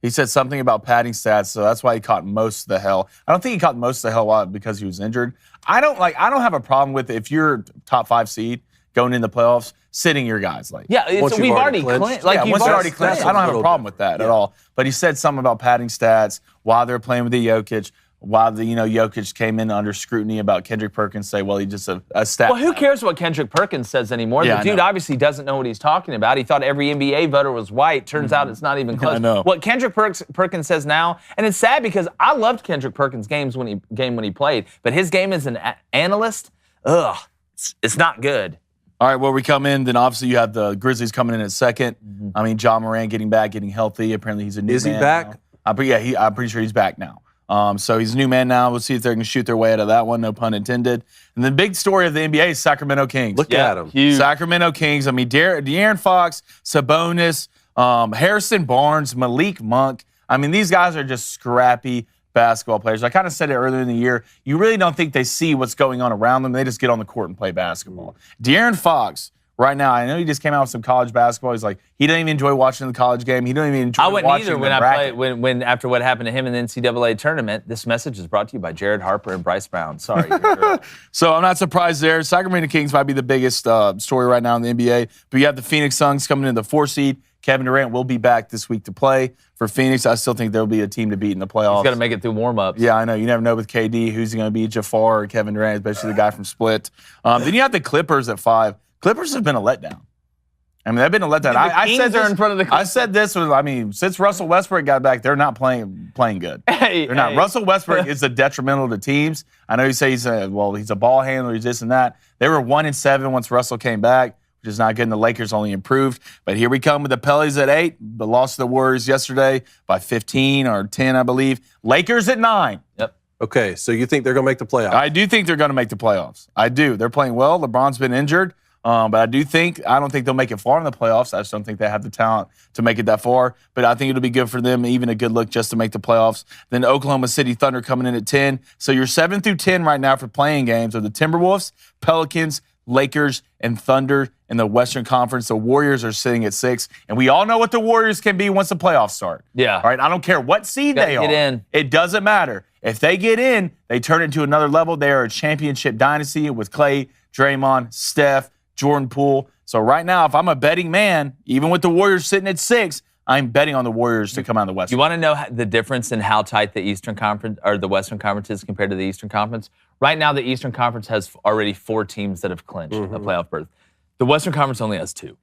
He said something about padding stats, so that's why he caught most of the hell. I don't think he caught most of the hell because he was injured. I don't have a problem with if you're top 5 seed going in the playoffs, sitting your guys like. Yeah, we've already clinched. Once you're already clinched, I don't have a problem with that at all. But he said something about padding stats while they're playing with the Jokic, while Jokic came in under scrutiny about Kendrick Perkins, say, well, he's just a stat. Well, who cares what Kendrick Perkins says anymore? The dude obviously doesn't know what he's talking about. He thought every NBA voter was white. Turns out it's not even close. I know. What Kendrick Perkins says now, and it's sad because I loved Kendrick Perkins' game when he played, but his game as an analyst, it's not good. All right, well, we come in, then obviously you have the Grizzlies coming in at second. Mm-hmm. I mean, John Moran getting back, getting healthy. Apparently he's a new man. Is he back? I'm pretty sure he's back now. So he's a new man now. We'll see if they're going to shoot their way out of that one, no pun intended. And the big story of the NBA is Sacramento Kings. Look at them. Huge. Sacramento Kings. I mean, De'Aaron Fox, Sabonis, Harrison Barnes, Malik Monk. I mean, these guys are just scrappy basketball players. I kind of said it earlier in the year. You really don't think they see what's going on around them. They just get on the court and play basketball. De'Aaron Fox, right now, I know he just came out with some college basketball. He's like, he doesn't even enjoy watching the college game. He doesn't even enjoy watching the bracket. I wouldn't either when after what happened to him in the NCAA tournament. This message is brought to you by Jared Harper and Bryce Brown. Sorry. So I'm not surprised there. Sacramento Kings might be the biggest story right now in the NBA. But you have the Phoenix Suns coming in the 4 seed. Kevin Durant will be back this week to play for Phoenix. I still think there'll be a team to beat in the playoffs. He's got to make it through warm-ups. Yeah, I know. You never know with KD who's going to be, Jafar or Kevin Durant, especially the guy from Split. Then you have the Clippers at 5. Clippers have been a letdown. I mean, they've been a letdown. I said this, in front of the Clippers. I said this was, I mean, since Russell Westbrook got back, they're not playing good. They're not. Russell Westbrook is a detrimental to teams. I know you say he's a ball handler, he's this and that. They were 1-7 once Russell came back, which is not good, and the Lakers only improved. But here we come with the Pellies at 8. The loss to the Warriors yesterday by 15 or 10, I believe. Lakers at 9. Yep. Okay, so you think they're going to make the playoffs? I do think they're going to make the playoffs. I do. They're playing well. LeBron's been injured. But I don't think they'll make it far in the playoffs. I just don't think they have the talent to make it that far. But I think it'll be good for them, even a good look just to make the playoffs. Then Oklahoma City Thunder coming in at 10. So you're 7 through 10 right now for playing games are the Timberwolves, Pelicans, Lakers, and Thunder in the Western Conference. The Warriors are sitting at 6. And we all know what the Warriors can be once the playoffs start. Yeah. All right, I don't care what seed they are. Get in. It doesn't matter. If they get in, they turn into another level. They are a championship dynasty with Clay, Draymond, Steph, Jordan Poole. So right now, if I'm a betting man, even with the Warriors sitting at 6, I'm betting on the Warriors to come out of the West. You want to know the difference in how tight the Eastern Conference or the Western Conference is compared to the Eastern Conference? Right now, the Eastern Conference has already 4 teams that have clinched a playoff berth. The Western Conference only has 2.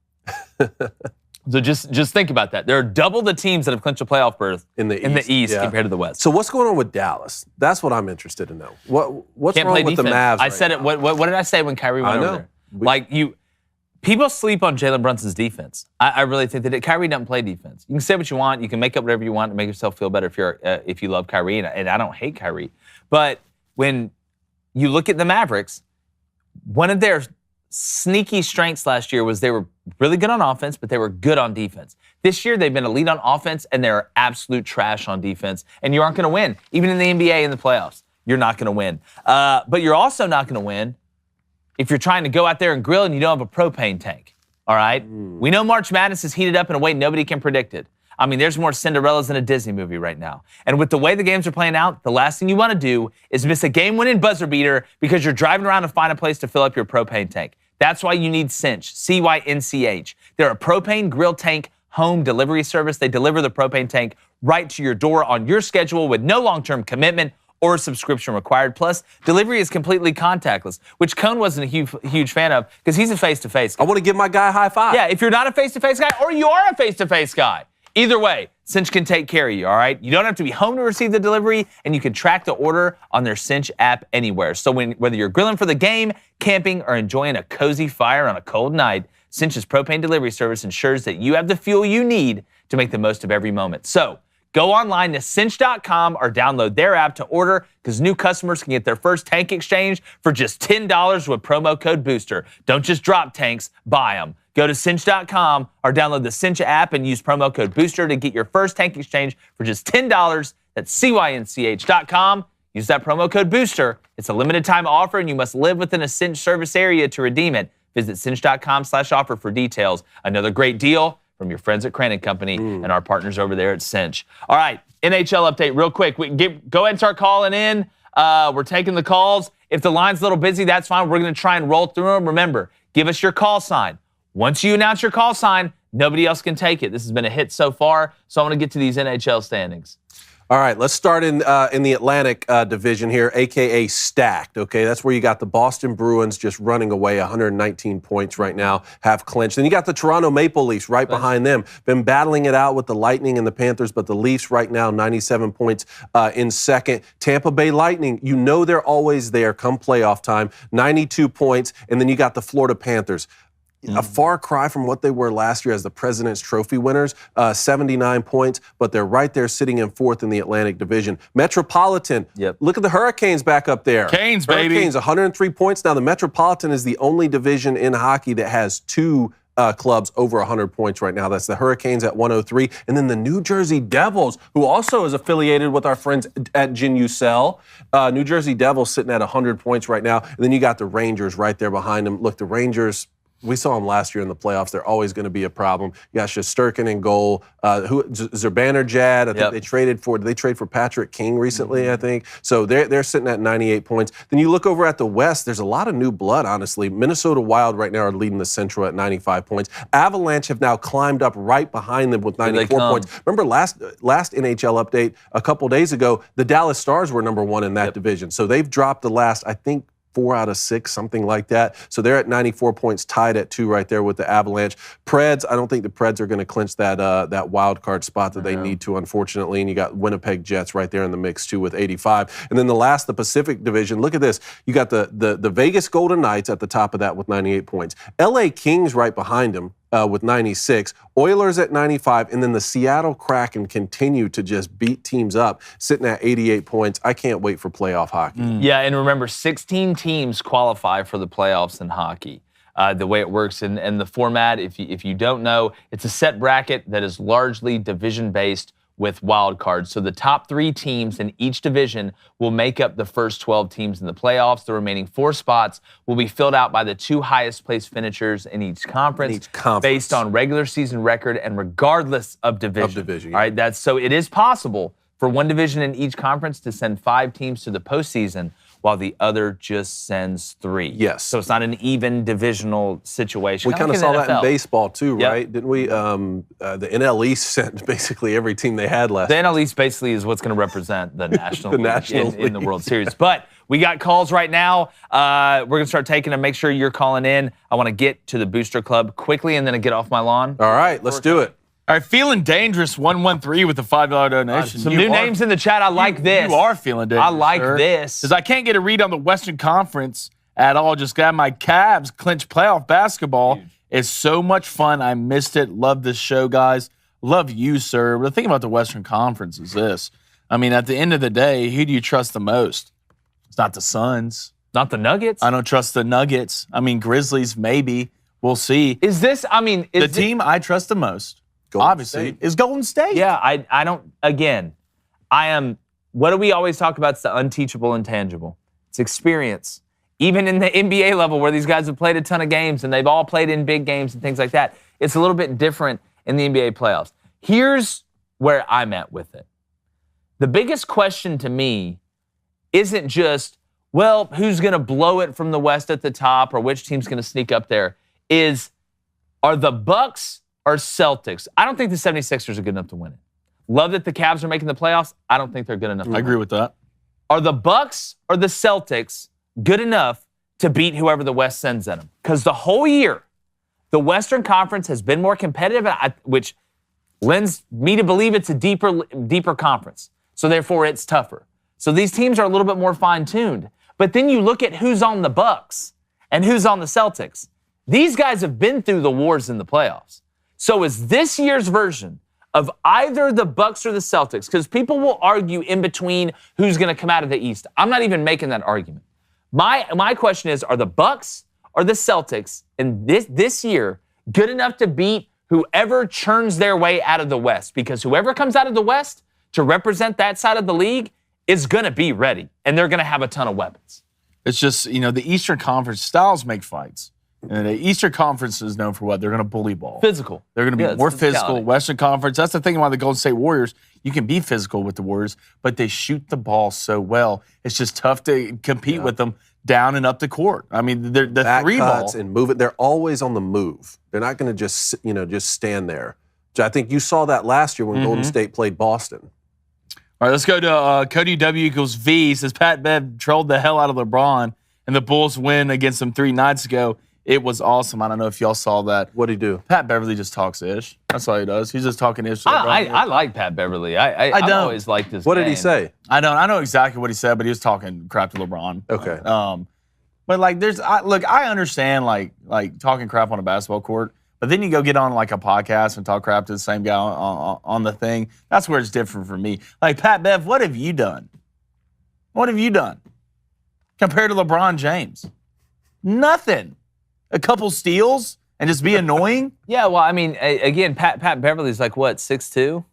So just think about that. There are double the teams that have clinched a playoff berth in the East compared to the West. So what's going on with Dallas? That's what I'm interested to know. What's wrong with the Mavs? I said it. What did I say when Kyrie went over there? People sleep on Jalen Brunson's defense. I really think that Kyrie doesn't play defense. You can say what you want. You can make up whatever you want to make yourself feel better if you love Kyrie. And I don't hate Kyrie. But when you look at the Mavericks, one of their sneaky strengths last year was they were really good on offense, but they were good on defense. This year, they've been elite on offense, and they're absolute trash on defense. And you aren't going to win. Even in the NBA in the playoffs, you're not going to win. But you're also not going to win if you're trying to go out there and grill and you don't have a propane tank, all right? We know March Madness is heated up in a way nobody can predict it. I mean, there's more Cinderellas than a Disney movie right now. And with the way the games are playing out, the last thing you want to do is miss a game-winning buzzer beater because you're driving around to find a place to fill up your propane tank. That's why you need Cinch, C-Y-N-C-H. They're a propane grill tank home delivery service. They deliver the propane tank right to your door on your schedule with no long-term commitment or subscription required. Plus, delivery is completely contactless, which Cone wasn't a huge fan of because he's a face-to-face guy. I want to give my guy a high five. Yeah, if you're not a face-to-face guy or you are a face-to-face guy, Either way, Cinch can take care of you, all right? You don't have to be home to receive the delivery, and you can track the order on their Cinch app anywhere. So whether you're grilling for the game, camping, or enjoying a cozy fire on a cold night, Cinch's propane delivery service ensures that you have the fuel you need to make the most of every moment. So go online to cinch.com or download their app to order, because new customers can get their first tank exchange for just $10 with promo code BOOSTER. Don't just drop tanks, buy them. Go to cinch.com or download the Cinch app and use promo code BOOSTER to get your first tank exchange for just $10. That's cynch.com. Use that promo code BOOSTER. It's a limited time offer, and you must live within a Cinch service area to redeem it. Visit cinch.com/offer for details. Another great deal from your friends at Crain Company and our partners over there at Cinch. All right, NHL update real quick. Go ahead and start calling in. We're taking the calls. If the line's a little busy, that's fine. We're going to try and roll through them. Remember, give us your call sign. Once you announce your call sign, nobody else can take it. This has been a hit so far, so I want to get to these NHL standings. All right, let's start in the Atlantic division here, a.k.a. stacked, okay? That's where you got the Boston Bruins just running away, 119 points right now, have clinched. Then you got the Toronto Maple Leafs right behind them. Been battling it out with the Lightning and the Panthers, but the Leafs right now, 97 points in second. Tampa Bay Lightning, you know they're always there come playoff time, 92 points. And then you got the Florida Panthers. A far cry from what they were last year as the President's Trophy winners, 79 points, but they're right there sitting in fourth in the Atlantic Division. Metropolitan, look at the Hurricanes back up there. Canes, baby. Hurricanes, 103 points. Now, the Metropolitan is the only division in hockey that has two clubs over 100 points right now. That's the Hurricanes at 103. And then the New Jersey Devils, who also is affiliated with our friends at Gin Ucell. New Jersey Devils sitting at 100 points right now. And then you got the Rangers right there behind them. Look, the Rangers, we saw them last year in the playoffs. They're always going to be a problem. You got Shesterkin in goal. Zibanejad, I think they traded for. Did they trade for Patrick King recently, I think? So they're sitting at 98 points. Then you look over at the West, there's a lot of new blood, honestly. Minnesota Wild right now are leading the Central at 95 points. Avalanche have now climbed up right behind them with 94 points. Remember last NHL update a couple days ago, the Dallas Stars were number one in that division. So they've dropped the last, I think, 4 out of 6, something like that. So they're at 94 points, tied at 2 right there with the Avalanche. Preds, I don't think the Preds are going to clinch that wild card spot that they need to, unfortunately. And you got Winnipeg Jets right there in the mix too with 85. And then the Pacific Division. Look at this. You got the Vegas Golden Knights at the top of that with 98 points. LA Kings right behind them with 96. Oilers at 95. And then the Seattle Kraken continue to just beat teams up, sitting at 88 points. I can't wait for playoff hockey. Yeah, and remember, 16 teams qualify for the playoffs in hockey. The way it works in the format, if you don't know, it's a set bracket that is largely division-based with wild cards. So the top 3 teams in each division will make up the first 12 teams in the playoffs. The remaining 4 spots will be filled out by the 2 highest-placed finishers in each conference, based on regular season record and regardless of division. All right, so it is possible for one division in each conference to send 5 teams to the postseason, while the other just sends 3. Yes. So it's not an even divisional situation. We kind of saw that in baseball too, right? Didn't we? The NL East sent basically every team they had last year. The NL East basically is what's going to represent the National League in the World Series. But we got calls right now. We're going to start taking them. Make sure you're calling in. I want to get to the Booster Club quickly and then get off my lawn. All right, let's do it. All right, feeling dangerous, 113 with a $5 donation. Some new names in the chat. I like this. You are feeling dangerous. I like this. Because I can't get a read on the Western Conference at all. Just got my Cavs clinch playoff basketball. It's so much fun. I missed it. Love this show, guys. Love you, sir. But the thing about the Western Conference is this. I mean, at the end of the day, who do you trust the most? It's not the Suns. Not the Nuggets? I don't trust the Nuggets. I mean, Grizzlies, maybe. We'll see. Is this, I mean... The team I trust the most, obviously, is Golden State. Yeah, I don't, again, what do we always talk about? It's the unteachable intangible. It's experience. Even in the NBA level where these guys have played a ton of games and they've all played in big games and things like that, it's a little bit different in the NBA playoffs. Here's where I'm at with it. The biggest question to me isn't just, well, who's going to blow it from the West at the top or which team's going to sneak up there, are the Bucks or Celtics? I don't think the 76ers are good enough to win it. Love that the Cavs are making the playoffs. I don't think they're good enough. I agree with that. Are the Bucks or the Celtics good enough to beat whoever the West sends at them? Because the whole year, the Western Conference has been more competitive, which lends me to believe it's a deeper conference. So therefore, it's tougher. So these teams are a little bit more fine-tuned. But then you look at who's on the Bucks and who's on the Celtics. These guys have been through the wars in the playoffs. So is this year's version of either the Bucks or the Celtics, because people will argue in between who's going to come out of the East. I'm not even making that argument. My question is, are the Bucks or the Celtics in this year good enough to beat whoever churns their way out of the West? Because whoever comes out of the West to represent that side of the league is going to be ready, and they're going to have a ton of weapons. It's just, the Eastern Conference styles make fights. And the Eastern Conference is known for what? They're going to bully ball. Physical. They're going to be more physical. Western Conference, that's the thing about the Golden State Warriors. You can be physical with the Warriors, but they shoot the ball so well. It's just tough to compete with them down and up the court. I mean, the back three cuts ball and move it. They're always on the move. They're not going to just stand there. I think you saw that last year when Golden State played Boston. All right, let's go to Cody W equals V. Says Pat Bev trolled the hell out of LeBron, and the Bulls win against him 3 nights ago. It was awesome. I don't know if y'all saw that. What'd he do? Pat Beverly just talks ish. That's all he does. He's just talking ish. I like Pat Beverly. I've always liked this. What did he say? I know exactly what he said, but he was talking crap to LeBron. Okay. But like, I understand like talking crap on a basketball court, but then you go get on like a podcast and talk crap to the same guy on the thing. That's where it's different for me. Like, Pat Bev, what have you done? What have you done compared to LeBron James? Nothing. A couple steals and just be annoying? Yeah, well, I mean, again, Pat Beverly's like, what, 6'2"?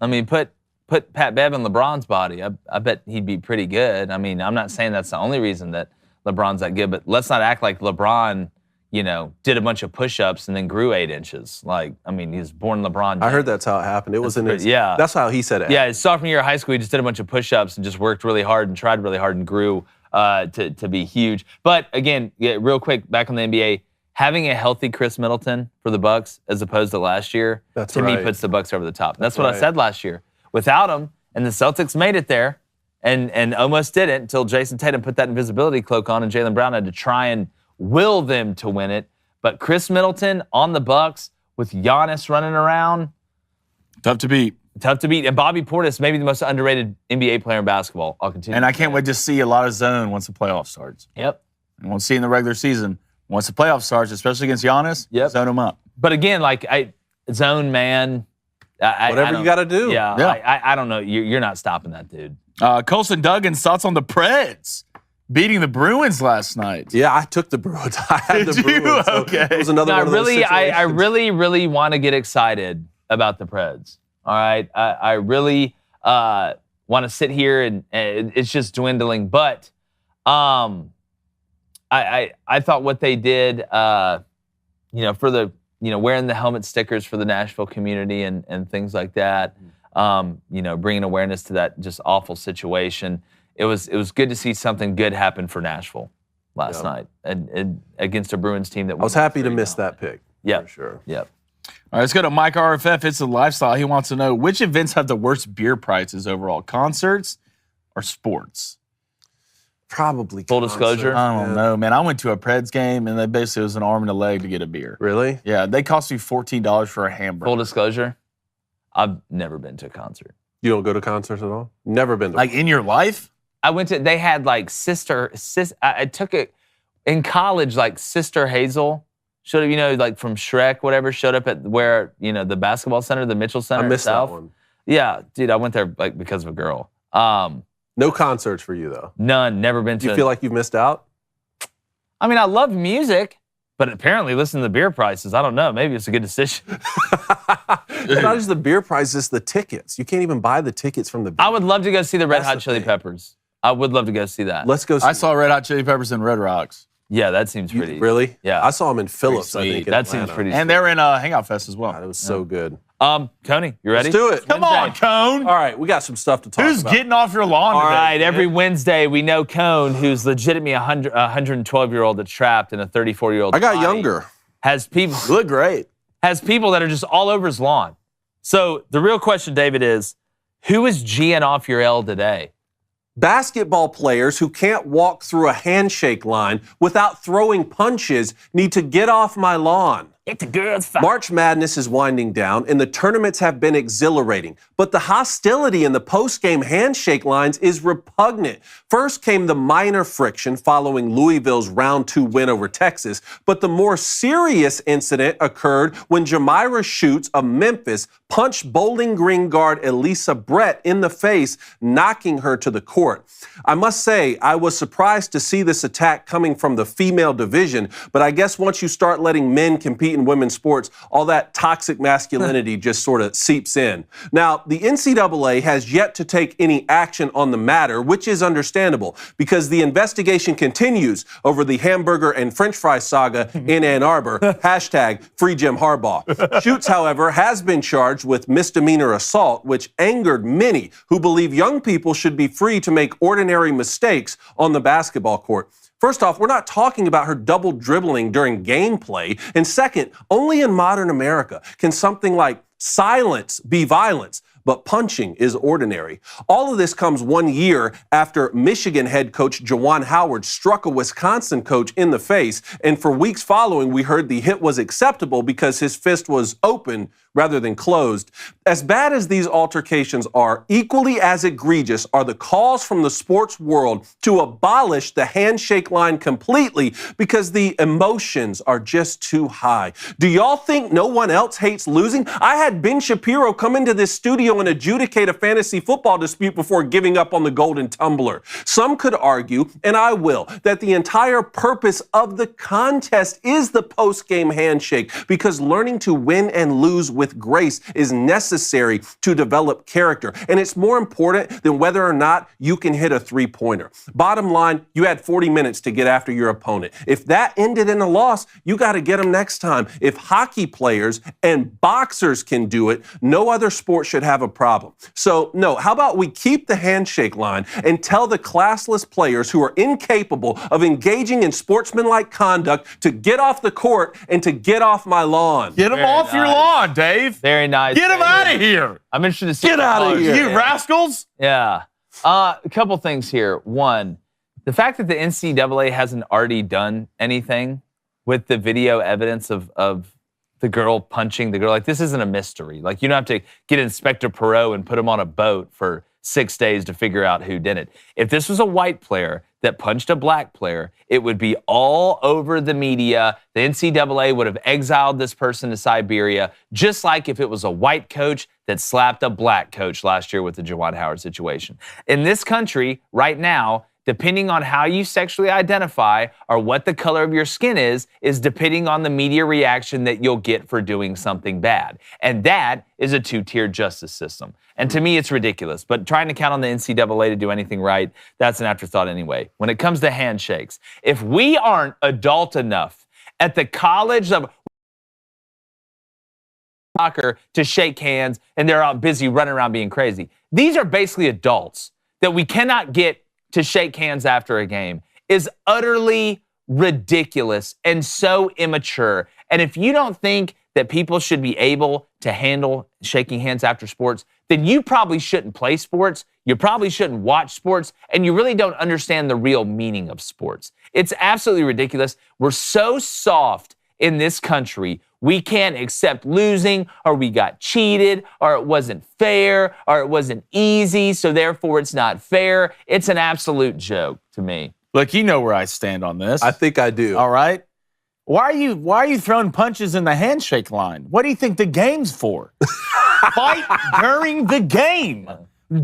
I mean, put Pat Bev in LeBron's body. I bet he'd be pretty good. I mean, I'm not saying that's the only reason that LeBron's that good, but let's not act like LeBron, did a bunch of push-ups and then grew 8 inches. Like, I mean, he's born LeBron James. I heard that's how it happened. It was in his... Yeah. That's how he said it. Yeah, his sophomore year of high school, he just did a bunch of push-ups and just worked really hard and tried really hard and grew to be huge. But again, real quick, back on the NBA, having a healthy Chris Middleton for the Bucks as opposed to last year, to me, puts the Bucks over the top. That's what I said last year. Without him, and the Celtics made it there, and almost didn't until Jason Tatum put that invisibility cloak on, and Jaylen Brown had to try and will them to win it. But Chris Middleton on the Bucks with Giannis running around, tough to beat. Tough to beat. And Bobby Portis, maybe the most underrated NBA player in basketball. I'll continue. And I can't wait to see a lot of zone once the playoff starts. Yep. And we'll see in the regular season. Once the playoff starts, especially against Giannis, zone him up. But again, zone man. Whatever you got to do. Yeah. I don't know. You're not stopping that dude. Colson Duggan's thoughts on the Preds beating the Bruins last night. Yeah, I took the Bruins. I had the Bruins. So okay. It was another one of those situations. I really want to get excited about the Preds. All right, I really want to sit here and it's just dwindling. But I thought what they did, for the wearing the helmet stickers for the Nashville community and things like that, bringing awareness to that just awful situation. It was good to see something good happen for Nashville last night and against a Bruins team that I was happy to miss that pick. Yeah, for sure. Yep. All right, let's go to Mike RFF. It's a lifestyle. He wants to know which events have the worst beer prices overall, concerts or sports? Probably full disclosure. I don't know, man. I went to a Preds game and they basically was an arm and a leg to get a beer. Really? Yeah, they cost me $14 for a hamburger. Full disclosure, I've never been to a concert. You don't go to concerts at all? Never been to like in your life? I went to. They had like I took it in college. Like Sister Hazel showed up. Like from Shrek, whatever. Showed up at where the basketball center, the Mitchell Center. I missed South. that one. Yeah, dude, I went there like because of a girl. No concerts for you though. None. Never been to. Do you feel like you've missed out? I mean, I love music, but apparently, listen to the beer prices. I don't know. Maybe it's a good decision. It's not just the beer prices, it's the tickets. You can't even buy the tickets from the beer. I would love to go see the Red That's Hot the Chili thing. Peppers. I would love to go see that. Let's go see I saw Red Hot Chili Peppers in Red Rocks. Yeah, that seems pretty. Really? Yeah. I saw them in Phillips, I sweet. think. In That Atlanta. seems pretty. And they're in Hangout Fest as well. God, it was so good. Coney, you ready? Let's do it. Come on, Cone. All right, we got some stuff to talk Who's about. getting off your lawn All today? right, every Wednesday we know Cone, who's legitimately a 112-year-old that's trapped in a 34-year-old. I got body, younger. Has people You look great. has people that are just all over his lawn. So the real question, David, is who is G'ing off your L today? Basketball players who can't walk through a handshake line without throwing punches need to get off my lawn. It's a girls' fight. March Madness is winding down, and the tournaments have been exhilarating. But the hostility in the post-game handshake lines is repugnant. First came the minor friction following Louisville's round 2 win over Texas, but the more serious incident occurred when Jamira Schutz of Memphis punched Bowling Green guard Elisa Brett in the face, knocking her to the court. I must say, I was surprised to see this attack coming from the female division, but I guess once you start letting men compete in women's sports, all that toxic masculinity just sort of seeps in. Now, the NCAA has yet to take any action on the matter, which is understandable because the investigation continues over the hamburger and french fry saga in Ann Arbor. Hashtag free Jim Harbaugh. Schutz, however, has been charged with misdemeanor assault, which angered many who believe young people should be free to make ordinary mistakes on the basketball court. First off, we're not talking about her double dribbling during gameplay. And second, only in modern America can something like silence be violence, but punching is ordinary. All of this comes 1 year after Michigan head coach Juwan Howard struck a Wisconsin coach in the face. And for weeks following, we heard the hit was acceptable because his fist was open rather than closed. As bad as these altercations are, equally as egregious are the calls from the sports world to abolish the handshake line completely because the emotions are just too high. Do y'all think no one else hates losing? I had Ben Shapiro come into this studio and adjudicate a fantasy football dispute before giving up on the golden tumbler. Some could argue, and I will, that the entire purpose of the contest is the post-game handshake because learning to win and lose with grace is necessary to develop character. And it's more important than whether or not you can hit a three-pointer. Bottom line, you had 40 minutes to get after your opponent. If that ended in a loss, you got to get them next time. If hockey players and boxers can do it, no other sport should have a problem. So, no, how about we keep the handshake line and tell the classless players who are incapable of engaging in sportsmanlike conduct to get off the court and to get off my lawn. Get them off your lawn, Dave. Very nice. Get them out of here. I'm interested to see. Get out of here. You rascals. Yeah. A couple things here. One, the fact that the NCAA hasn't already done anything with the video evidence of the girl punching the girl. Like, this isn't a mystery. Like, you don't have to get Inspector Perot and put him on a boat for 6 days to figure out who did it. If this was a white player that punched a black player, it would be all over the media. The NCAA would have exiled this person to Siberia, just like if it was a white coach that slapped a black coach last year with the Juwan Howard situation. In this country, right now, depending on how you sexually identify or what the color of your skin is depending on the media reaction that you'll get for doing something bad. And that is a two-tiered justice system. And to me, it's ridiculous. But trying to count on the NCAA to do anything right, that's an afterthought anyway. When it comes to handshakes, if we aren't adult enough at the college of soccer to shake hands and they're all busy running around being crazy, these are basically adults that we cannot get to shake hands after a game is utterly ridiculous and so immature. And if you don't think that people should be able to handle shaking hands after sports, then you probably shouldn't play sports, you probably shouldn't watch sports, and you really don't understand the real meaning of sports. It's absolutely ridiculous. We're so soft in this country. We can't accept losing, or we got cheated, or it wasn't fair, or it wasn't easy, so therefore it's not fair. It's an absolute joke to me. Look, you know where I stand on this. I think I do. All right. Why are you throwing punches in the handshake line? What do you think the game's for? Fight during the game.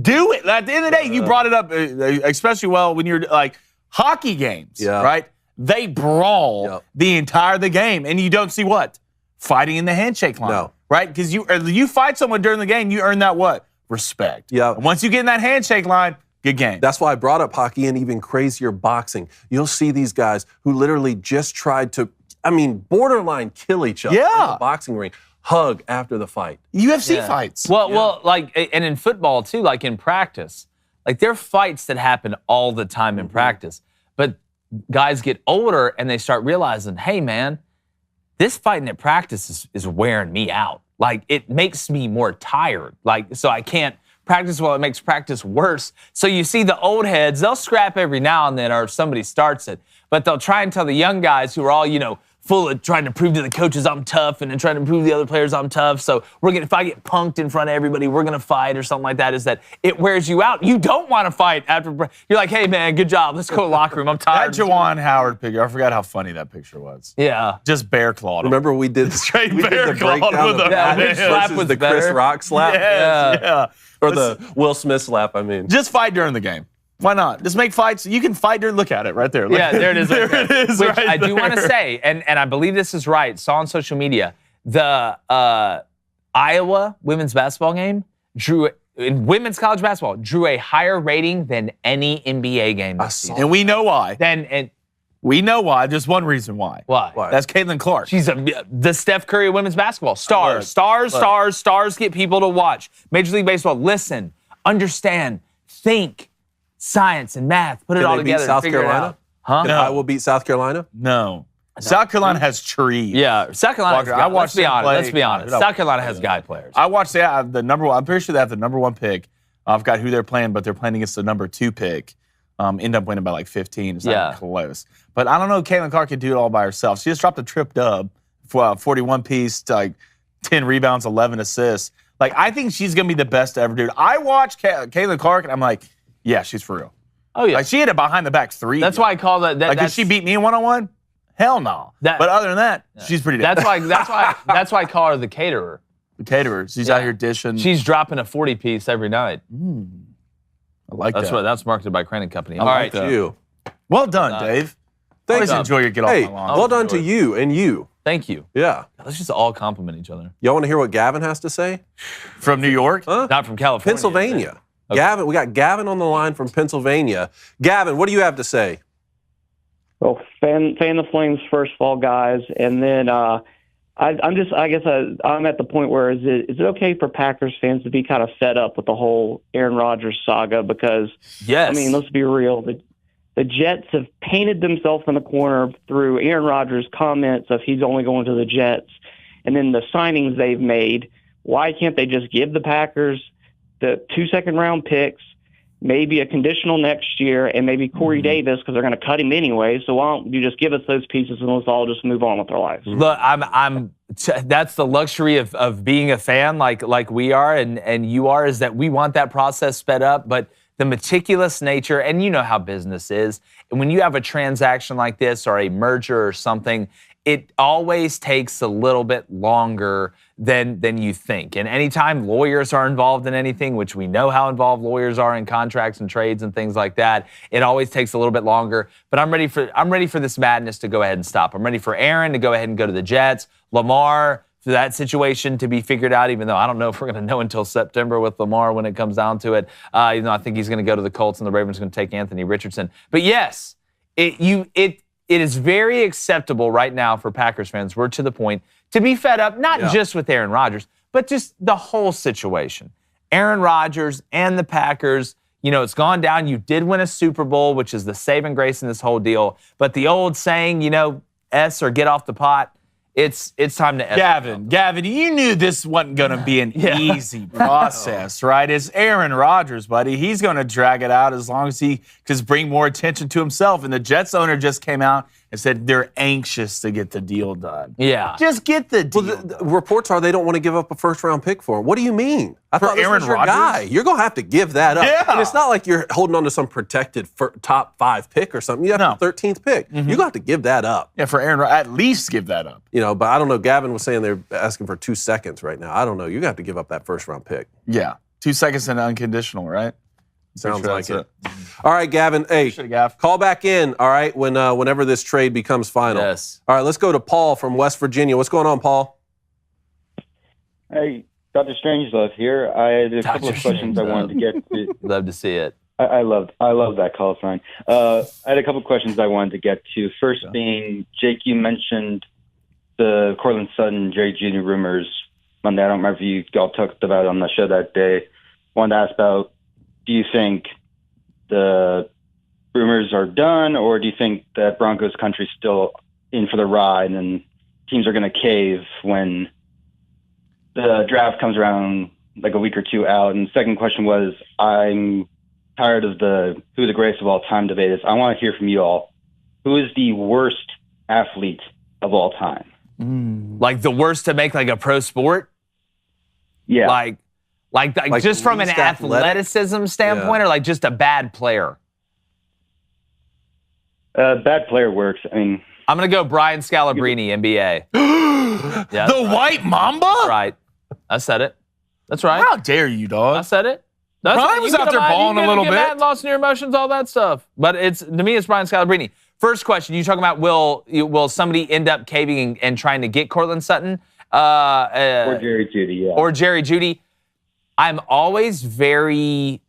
Do it. At the end of the day, you brought it up, especially when you're like hockey games, right? They brawl the entire the game, and you don't see what? Fighting in the handshake line, right? Because you fight someone during the game, you earn that what? Respect. Yeah. And once you get in that handshake line, good game. That's why I brought up hockey and even crazier boxing. You'll see these guys who literally just tried to, borderline kill each other in the boxing ring. Hug after the fight. UFC fights. Well, and in football too, like in practice, like there are fights that happen all the time in practice, but guys get older and they start realizing, hey man, this fighting at practice is wearing me out. Like, it makes me more tired. Like, so I can't practice well. It makes practice worse. So you see the old heads, they'll scrap every now and then, or if somebody starts it, but they'll try and tell the young guys who are all, full of trying to prove to the coaches I'm tough and then trying to prove to the other players I'm tough. So if I get punked in front of everybody, we're going to fight or something like that, is that it wears you out. You don't want to fight after. You're like, hey, man, good job. Let's go to the locker room. I'm tired. That Juwan Howard picture, I forgot how funny that picture was. Yeah. Just bear clawed him. Remember we did Straight we did bear the clawed breakdown with of a Matt man. Slap versus was the Chris better. Rock slap, Yeah. or the Will Smith slap. I mean, Just fight during the game. Why not? Just make fights. You can fight during. Look at it right there. Look. Yeah, there it is. There it is. Which right I do want to there. say, and I believe this is right, saw on social media, the Iowa women's basketball game in women's college basketball drew a higher rating than any NBA game this season. And we know why. And We know why. There's one reason why. why? That's Caitlin Clark. She's the Steph Curry of women's basketball. Stars get people to watch. Major League Baseball, listen, understand, think, science and math, put it Can all they beat together. South and figure Carolina? It out. Huh? Did Iowa beat South Carolina? No. South Carolina has trees. Yeah, South Carolina. Walker, Has I let's watched be them honest. play. Let's be honest. No. South Carolina has guy players. I watched the number one. I'm pretty sure they have the number one pick. I forgot who they're playing, but they're playing against the number 2 pick. End up winning by like 15. It's not close. But I don't know if Caitlin Clark can do it all by herself. She just dropped a trip dub for 41 piece, like 10 rebounds, 11 assists. Like, I think she's going to be the best to ever do it. I watched Caitlin Clark, and I'm like, yeah, she's for real. Oh, yeah. Like, she hit a behind the back 3. That's why I call that. Like, did she beat me in one-on-one? Hell no. But other than that, she's pretty damn. That's why I call her the caterer. The caterer. She's out here dishing. She's dropping a 40 piece every night. I like that. That's marketed by Crain and Company. I like that. You. Well done, Dave. Thanks. Always enjoy your get off Hey, my lawn. well done to you and you. Thank you. Yeah. Let's just all compliment each other. Y'all want to hear what Gavin has to say? From New York? Huh? Not from California. Pennsylvania. Okay. Gavin, we got Gavin on the line from Pennsylvania. Gavin, what do you have to say? Well, fan the Flames first of all, guys, and then I'm at the point where is it okay for Packers fans to be kind of fed up with the whole Aaron Rodgers saga? Because Yes. I mean, let's be real, the Jets have painted themselves in the corner through Aaron Rodgers' comments of he's only going to the Jets, and then the signings they've made. Why can't they just give the Packers the 2 second-round picks, maybe a conditional next year, and maybe Corey Davis, because they're going to cut him anyway? So why don't you just give us those pieces and let's all just move on with our lives? Look, that's the luxury of being a fan like we are and you are, is that we want that process sped up, but the meticulous nature, and you know how business is, and when you have a transaction like this or a merger or something, it always takes a little bit longer than you think. And anytime lawyers are involved in anything, which we know how involved lawyers are in contracts and trades and things like that, it always takes a little bit longer. But I'm ready for this madness to go ahead and stop. I'm ready for Aaron to go ahead and go to the Jets. Lamar, for that situation to be figured out, even though I don't know if we're going to know until September with Lamar when it comes down to it. I think he's going to go to the Colts and the Ravens are going to take Anthony Richardson. But yes, it is very acceptable right now for Packers fans. We're to the point to be fed up, not just with Aaron Rodgers, but just the whole situation. Aaron Rodgers and the Packers, it's gone down. You did win a Super Bowl, which is the saving grace in this whole deal. But the old saying, S or get off the pot, it's time to S. Gavin, you knew this wasn't going to be an easy process, right? It's Aaron Rodgers, buddy. He's going to drag it out as long as he can bring more attention to himself. And the Jets owner just came out and said they're anxious to get the deal done. Yeah. Just get the deal Well, the reports are they don't want to give up a first-round pick for him. What do you mean? I thought this Aaron was your Rodgers? guy. You're going to have to give that up. Yeah. And it's not like you're holding on to some protected top 5 pick or something. You have the 13th pick. You're going to have to give that up. Yeah, for Aaron, at least give that up. But I don't know. Gavin was saying they're asking for 2 seconds right now. I don't know. You're going to have to give up that first-round pick. Yeah, 2 seconds and unconditional, right? Sounds like it. All right, Gavin. Hey, call back in, all right, whenever this trade becomes final. Yes. All right, let's go to Paul from West Virginia. What's going on, Paul? Hey, Dr. Strangelove here. I had a couple of questions I wanted to get to. Love to see it. I love that call sign. I had a couple of questions I wanted to get to. First being, Jake, you mentioned the Cortland Sutton, Jerry Jr. rumors Monday. I don't remember if y'all talked about it on the show that day. Wanted to ask about, do you think the rumors are done, or do you think that Broncos country's still in for the ride and teams are going to cave when the draft comes around like a week or two out? And the second question was, I'm tired of who the greatest of all time debate is. I want to hear from you all. Who is the worst athlete of all time. Like the worst to make like a pro sport? Yeah. Like just from an least athletic? athleticism standpoint, or like just a bad player? Bad player works. I mean, I'm going to go Brian Scalabrine, NBA. Yeah, The White Mamba? That's right. I said it. That's right. How dare you, I dog? said it. That's Brian right. was You out get there mad- balling you a get- little get bit. mad, lost in your emotions, all that stuff. But to me, it's Brian Scalabrine. First question, you talking about will somebody end up caving and trying to get Cortland Sutton? or Jerry Jeudy, yeah. Or Jerry Jeudy. I'm always very,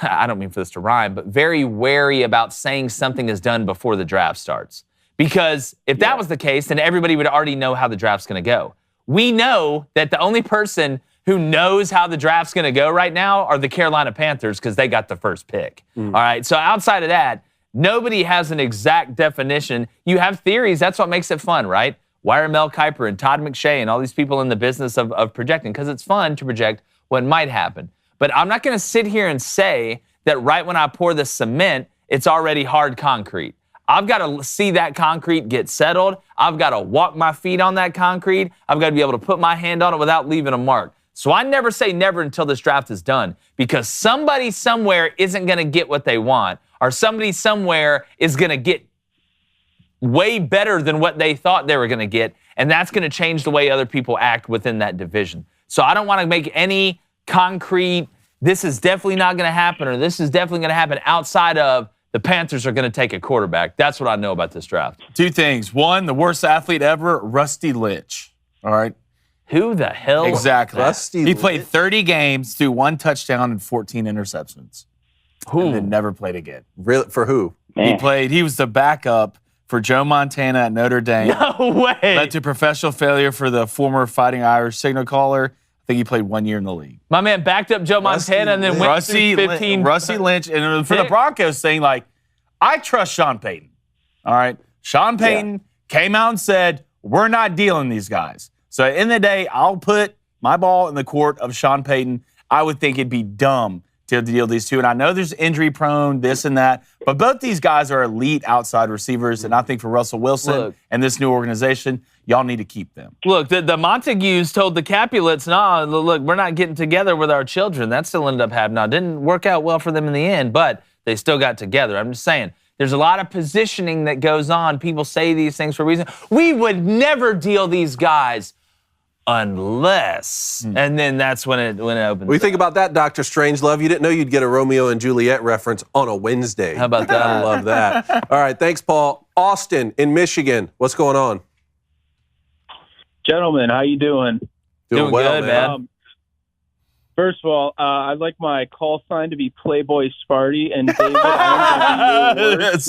I don't mean for this to rhyme, but very wary about saying something is done before the draft starts. Because if that was the case, then everybody would already know how the draft's going to go. We know that the only person who knows how the draft's going to go right now are the Carolina Panthers because they got the first pick. All right, so outside of that, nobody has an exact definition. You have theories. That's what makes it fun, right? Why are Mel Kiper and Todd McShay and all these people in the business of projecting? Because it's fun to project what might happen. But I'm not going to sit here and say that right when I pour the cement, it's already hard concrete. I've got to see that concrete get settled. I've got to walk my feet on that concrete. I've got to be able to put my hand on it without leaving a mark. So I never say never until this draft is done, because somebody somewhere isn't going to get what they want, or somebody somewhere is going to get way better than what they thought they were going to get, and that's going to change the way other people act within that division. So I don't want to make any concrete, this is definitely not going to happen, or this is definitely going to happen outside of the Panthers are going to take a quarterback. That's what I know about this draft. Two things. One, the worst athlete ever, Rusty Lynch. All right? Who the hell? Exactly. Rusty He played Lynch? 30 games, threw 1 touchdown and 14 interceptions. And then never played again. Really? For who? Man. He was the backup for Joe Montana at Notre Dame. No way. Led to professional failure for the former Fighting Irish signal caller. I think he played 1 year in the league. My man backed up Joe Montana and then went through 15. Rusty Lynch. And for the Broncos saying, like, I trust Sean Payton. All right? Sean Payton came out and said, we're not dealing these guys. So at the end of the day, I'll put my ball in the court of Sean Payton. I would think it'd be dumb to deal these two. And I know there's injury prone, this and that, but both these guys are elite outside receivers. And I think for Russell Wilson and this new organization, y'all need to keep them. Look, the Montagues told the Capulets, no, look, we're not getting together with our children. That still ended up happening. Now, it didn't work out well for them in the end, but they still got together. I'm just saying, there's a lot of positioning that goes on. People say these things for a reason. We would never deal these guys unless, and then that's when it opens. What do you think about that, Dr. Strangelove? You didn't know you'd get a Romeo and Juliet reference on a Wednesday. How about that? I love that. All right, thanks, Paul. Austin in Michigan, what's going on? Gentlemen, how you doing? Doing well, good, man. First of all, I'd like my call sign to be Playboy Sparty. And David,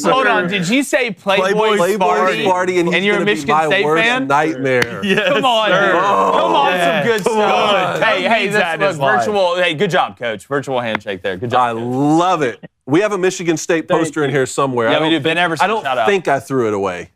Hold on, did you say Playboy Sparty? and you're a Michigan State fan? Nightmare. Yes, Come on, sir. dude. Come on, Yeah. some good Come stuff. on. Hey, Needs that in that's his life. virtual. Hey, good job, Coach. Virtual handshake there. Good I job. Coach. love it. We have a Michigan State poster in here somewhere. Yeah, we do. Ben Everson, I don't shout out. think I threw it away.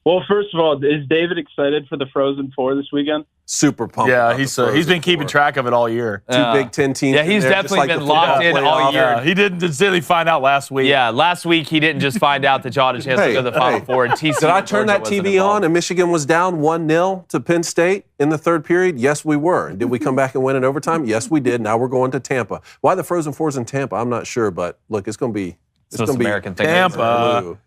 well, first of all, is David excited for the Frozen Four this weekend? Super pumped. Yeah, about he's the Frozen been keeping Four. track of it all year. Two Big Ten teams. Yeah, he's in there, just definitely like been the locked football in all playoff. year. Yeah, he didn't really find out last week. Yeah, last week he didn't just find out that y'all had a chance to go to the Final Four and TCU. Did I turn that Georgia wasn't TV involved. on and Michigan was down 1-0 to Penn State in the third period? Yes, we were. Did we come back and win in overtime? Yes, we did. Now we're going to Tampa. Why the Frozen Four's in Tampa? I'm not sure, but look, it's going to be. It's an American thing. Tampa. blue.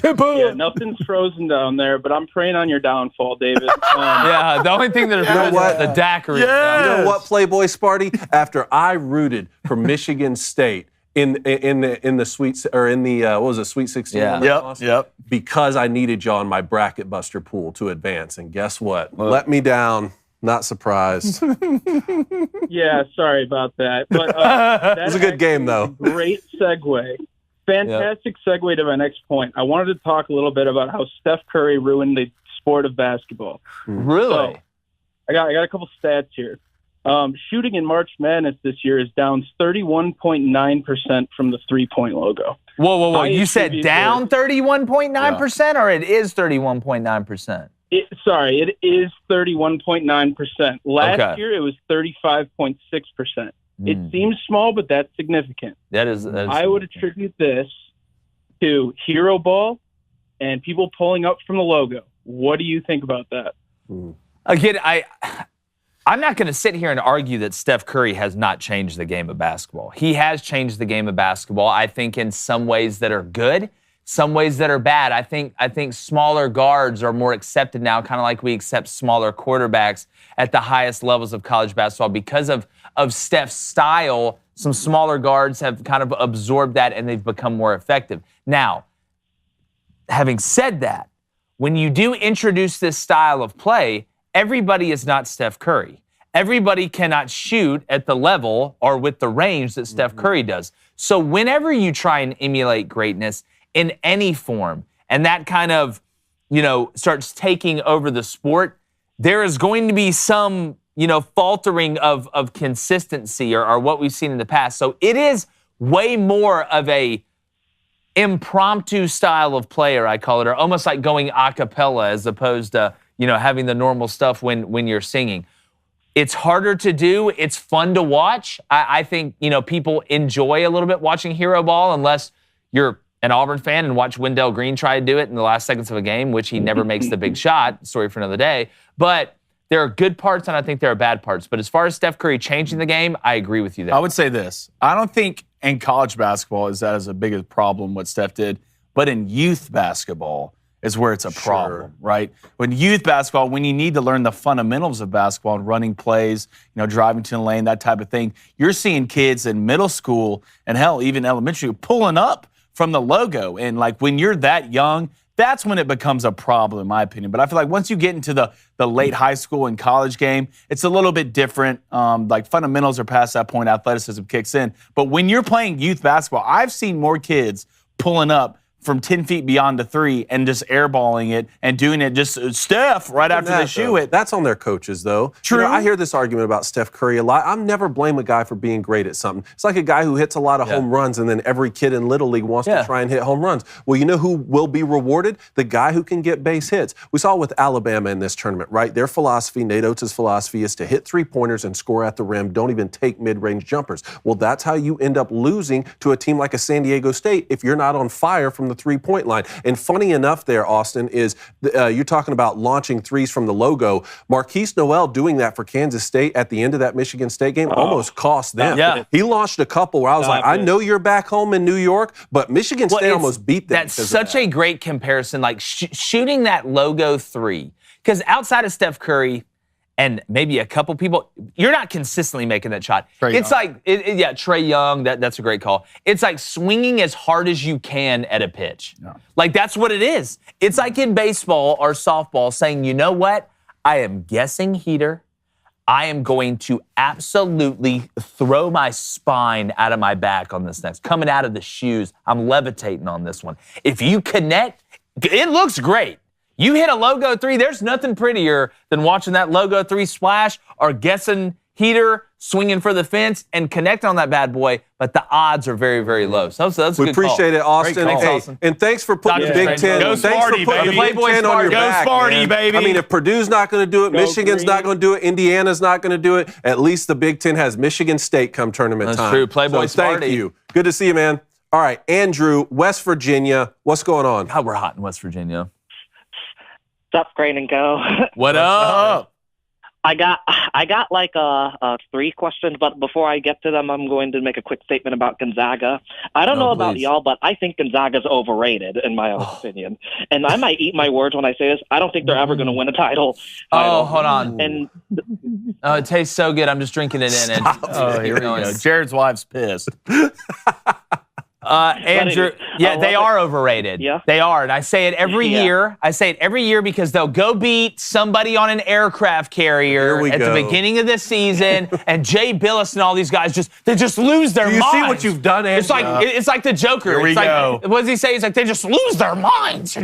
Yeah, nothing's frozen down there, but I'm praying on your downfall, David. Yeah, the only thing that is know what? the daiquiri. Yeah. You know what, Playboy Sparty? After I rooted for Michigan State in the Sweet or in the what was it, Sweet 16? Yeah. when they lost? Yep. Because I needed y'all in my bracket buster pool to advance, and guess what? Let me down. Not surprised. Yeah, sorry about that. But that It was a good game, though. Great segue. Fantastic segue to my next point. I wanted to talk a little bit about how Steph Curry ruined the sport of basketball. Really? So, I got a couple stats here. Shooting in March Madness this year is down 31.9% from the three-point logo. Whoa. I You said attribute down 31.9% or it is 31.9%? It is 31.9%. Last Okay. year, it was 35.6%. It seems small, but that's significant. That is I would attribute this to hero ball and people pulling up from the logo. What do you think about that? Again, I'm not going to sit here and argue that Steph Curry has not changed the game of basketball. He has changed the game of basketball, I think, in some ways that are good, some ways that are bad. I think smaller guards are more accepted now, kind of like we accept smaller quarterbacks at the highest levels of college basketball. Because of Steph's style, some smaller guards have kind of absorbed that and they've become more effective. Now, having said that, when you do introduce this style of play, everybody is not Steph Curry. Everybody cannot shoot at the level or with the range that Steph Curry does. So whenever you try and emulate greatness in any form, and that kind of, starts taking over the sport, there is going to be some, faltering of consistency or what we've seen in the past. So it is way more of a impromptu style of player, I call it, or almost like going a cappella as opposed to, having the normal stuff when you're singing. It's harder to do. It's fun to watch. I think, people enjoy a little bit watching hero ball unless you're an Auburn fan and watch Wendell Green try to do it in the last seconds of a game, which he never makes the big shot. Story for another day. But there are good parts and I think there are bad parts. But as far as Steph Curry changing the game, I agree with you there. I would say this. I don't think in college basketball is that as a big a problem what Steph did, but in youth basketball is where it's a problem, right? When youth basketball, when you need to learn the fundamentals of basketball and running plays, driving to the lane, that type of thing, you're seeing kids in middle school and hell, even elementary, pulling up from the logo. And like when you're that young, that's when it becomes a problem, in my opinion. But I feel like once you get into the late high school and college game, it's a little bit different. Like fundamentals are past that point, athleticism kicks in. But when you're playing youth basketball, I've seen more kids pulling up from 10 feet beyond the three and just airballing it and doing it just Steph right after they shoot it. That's on their coaches, though. True. I hear this argument about Steph Curry a lot. I'm never blame a guy for being great at something. It's like a guy who hits a lot of home runs and then every kid in Little League wants to try and hit home runs. Well, you know who will be rewarded? The guy who can get base hits. We saw with Alabama in this tournament, right? Their philosophy, Nate Oates' philosophy, is to hit three-pointers and score at the rim. Don't even take mid-range jumpers. Well, that's how you end up losing to a team like a San Diego State if you're not on fire from the three-point line. And funny enough there, Austin, is you're talking about launching threes from the logo. Marquise Noel doing that for Kansas State at the end of that Michigan State game almost cost them. Yeah. He launched a couple where I was like, I know you're back home in New York, but Michigan State almost beat them. That's such a great comparison, like shooting that logo three. Because outside of Steph Curry and maybe a couple people, you're not consistently making that shot. It's like, Trae Young, that's a great call. It's like swinging as hard as you can at a pitch. Yeah. Like, that's what it is. It's like in baseball or softball saying, you know what? I am guessing heater. I am going to absolutely throw my spine out of my back on this next. Coming out of the shoes, I'm levitating on this one. If you connect, it looks great. You hit a logo three, there's nothing prettier than watching that logo three splash or guessing heater, swinging for the fence, and connecting on that bad boy, but the odds are very, very low. So that's a good call. We appreciate it, Austin. Thanks, hey, Austin. And thanks for putting the Big Ten. Go Thanks Sparty, for putting the baby. Big Ten on your back, Go Sparty, man. baby. I mean, if Purdue's not going to do it, Michigan's not going to do it, Indiana's not going to do it, at least the Big Ten has Michigan State come tournament time. That's true. Playboy so thank Sparty. you. Good to see you, man. All right, Andrew, West Virginia. What's going on? God, we're hot in West Virginia. What's up, Crain and Co? What up? I got like 3 questions, but before I get to them, I'm going to make a quick statement about Gonzaga. I don't know about y'all, but I think Gonzaga's overrated, in my own opinion. And I might eat my words when I say this. I don't think they're ever going to win a title. Oh, hold on. And Oh, it tastes so good. I'm just drinking it in. Oh, here we go. Jared's wife's pissed. Andrew, they are overrated. Yeah? They are. And I say it every year. I say it every year because they'll go beat somebody on an aircraft carrier at the beginning of the season, and Jay Billis and all these guys they just lose their minds. Do you see what you've done, Andrew? It's like the Joker. Here we go. What does he say? He's like, they just lose their minds.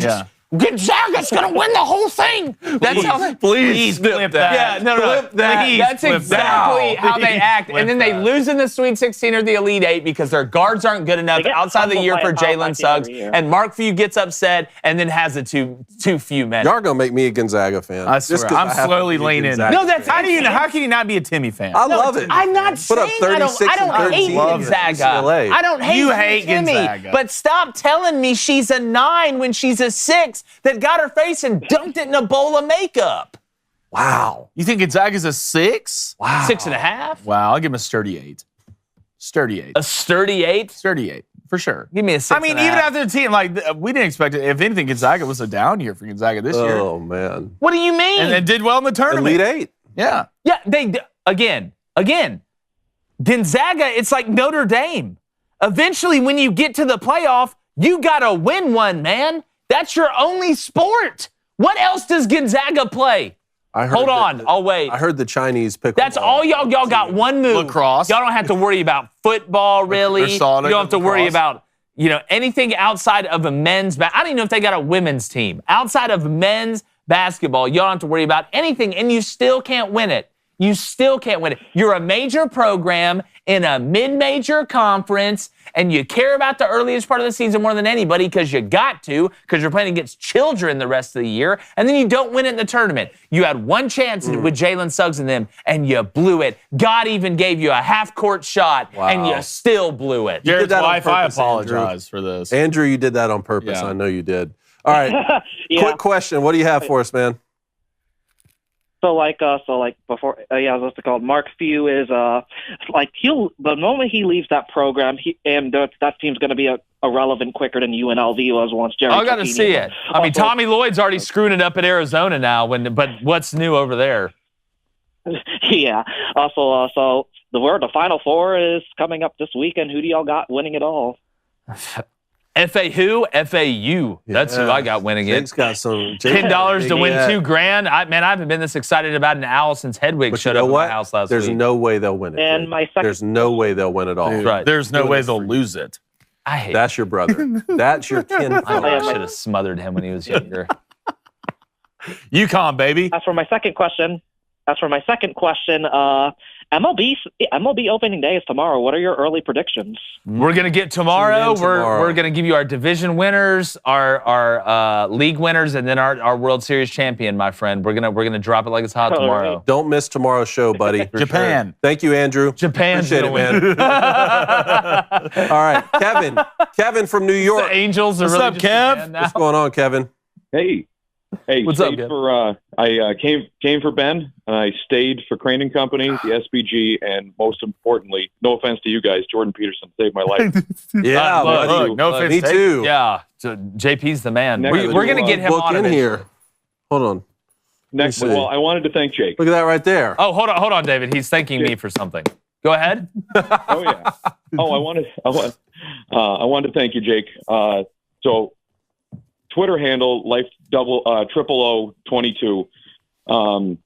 Gonzaga's going to win the whole thing. That's how they Please flip that. Yeah, no. Flip that. Please That's flip exactly that. how they Please act. flip And then they that. lose in the Sweet 16 or the Elite 8 because their guards aren't good enough get outside the year for humbled by a foul Jalen by Suggs. the end of the year. And Mark Few gets upset and then has a too few minutes. Y'all gonna make me a Gonzaga fan. I Just swear, 'cause I'm I have to slowly be a leaning. Gonzaga No, that's- fan. How can you not be a Timmy fan? I love it. I'm not Put up saying I 36 don't and hate 13 Gonzaga. UCLA. I don't hate You hate Timmy, Gonzaga. but stop telling me she's a 9 when she's a 6 that got her face and dunked it in a bowl of makeup. Wow. You think Gonzaga's a 6? Wow. 6.5? Wow, I'll give him a sturdy 8. Sturdy 8. A sturdy 8? Sturdy 8, for sure. Give me a 6. I mean, even after the team, like, we didn't expect it. If anything, Gonzaga was a down year for Gonzaga this year. Oh man. What do you mean? And did well in the tournament. Elite 8. Yeah. Yeah, again. Gonzaga, it's like Notre Dame. Eventually, when you get to the playoff, you gotta win one, man. That's your only sport. What else does Gonzaga play? Hold on, I'll wait. I heard the Chinese pick. That's all y'all got one move. Lacrosse. Y'all don't have to worry about football, really. You don't have to worry about, anything outside of a men's I don't even know if they got a women's team. Outside of men's basketball, you don't have to worry about anything, and you still can't win it. You still can't win it. You're a major program in a mid-major conference, and you care about the earliest part of the season more than anybody because you got to, because you're playing against children the rest of the year, and then you don't win it in the tournament. You had one chance with Jalen Suggs and them, and you blew it. God even gave you a half-court shot, and you still blew it. Jared's that on wife, I purpose, apologize for this. Andrew, you did that on purpose. Yeah. I know you did. All right. Yeah. Quick question. What do you have for us, man? So before, I was supposed to call it. Mark Few is the moment he leaves that program, that team's going to be irrelevant quicker than UNLV was once. Jerry I got to see it. I mean, Tommy Lloyd's already screwing it up at Arizona now. But what's new over there? Yeah. Also, so the Final Four is coming up this weekend. Who do y'all got winning it all? FAU? FAU. That's who I got winning it. Jake's got some. $10 to win $2,000. I haven't been this excited about an owl since Hedwig But showed you up know at what? my house last There's week. no way they'll win it. And Jake. my second- There's no way they'll win it all. Right. There's no way they'll lose it. I hate That's your brother. That's your kinfolk. I should have smothered him when he was younger. UConn, baby. As for my second question, MLB opening day is tomorrow. What are your early predictions? We're gonna get tomorrow. Tune in tomorrow. We're gonna give you our division winners, our league winners, and then our World Series champion, my friend. We're gonna drop it like it's hot All tomorrow. right. Don't miss tomorrow's show, buddy. For Japan. Sure. Thank you, Andrew. Japan's Appreciate gonna it, win. man. All right, Kevin. Kevin from New The York. Angels are What's really up, just Kev? Japan now. What's going on, Kevin? Hey, What's up, stayed Kev? for I came for Ben, and I stayed for Crain and Company, the SBG, and most importantly, no offense to you guys, Jordan Peterson saved my life. Yeah, look, buddy. look, no offense Me taken. too. Yeah, so JP's the man. Next We're we'll, gonna get him Book on in eventually. here. Hold on. Next, Let me see. well, I wanted to thank Jake. Look at that right there. Oh, hold on, David. He's thanking me for something. Go ahead. Oh yeah. Oh, I wanted to thank you, Jake. So, Twitter handle life double 00022. I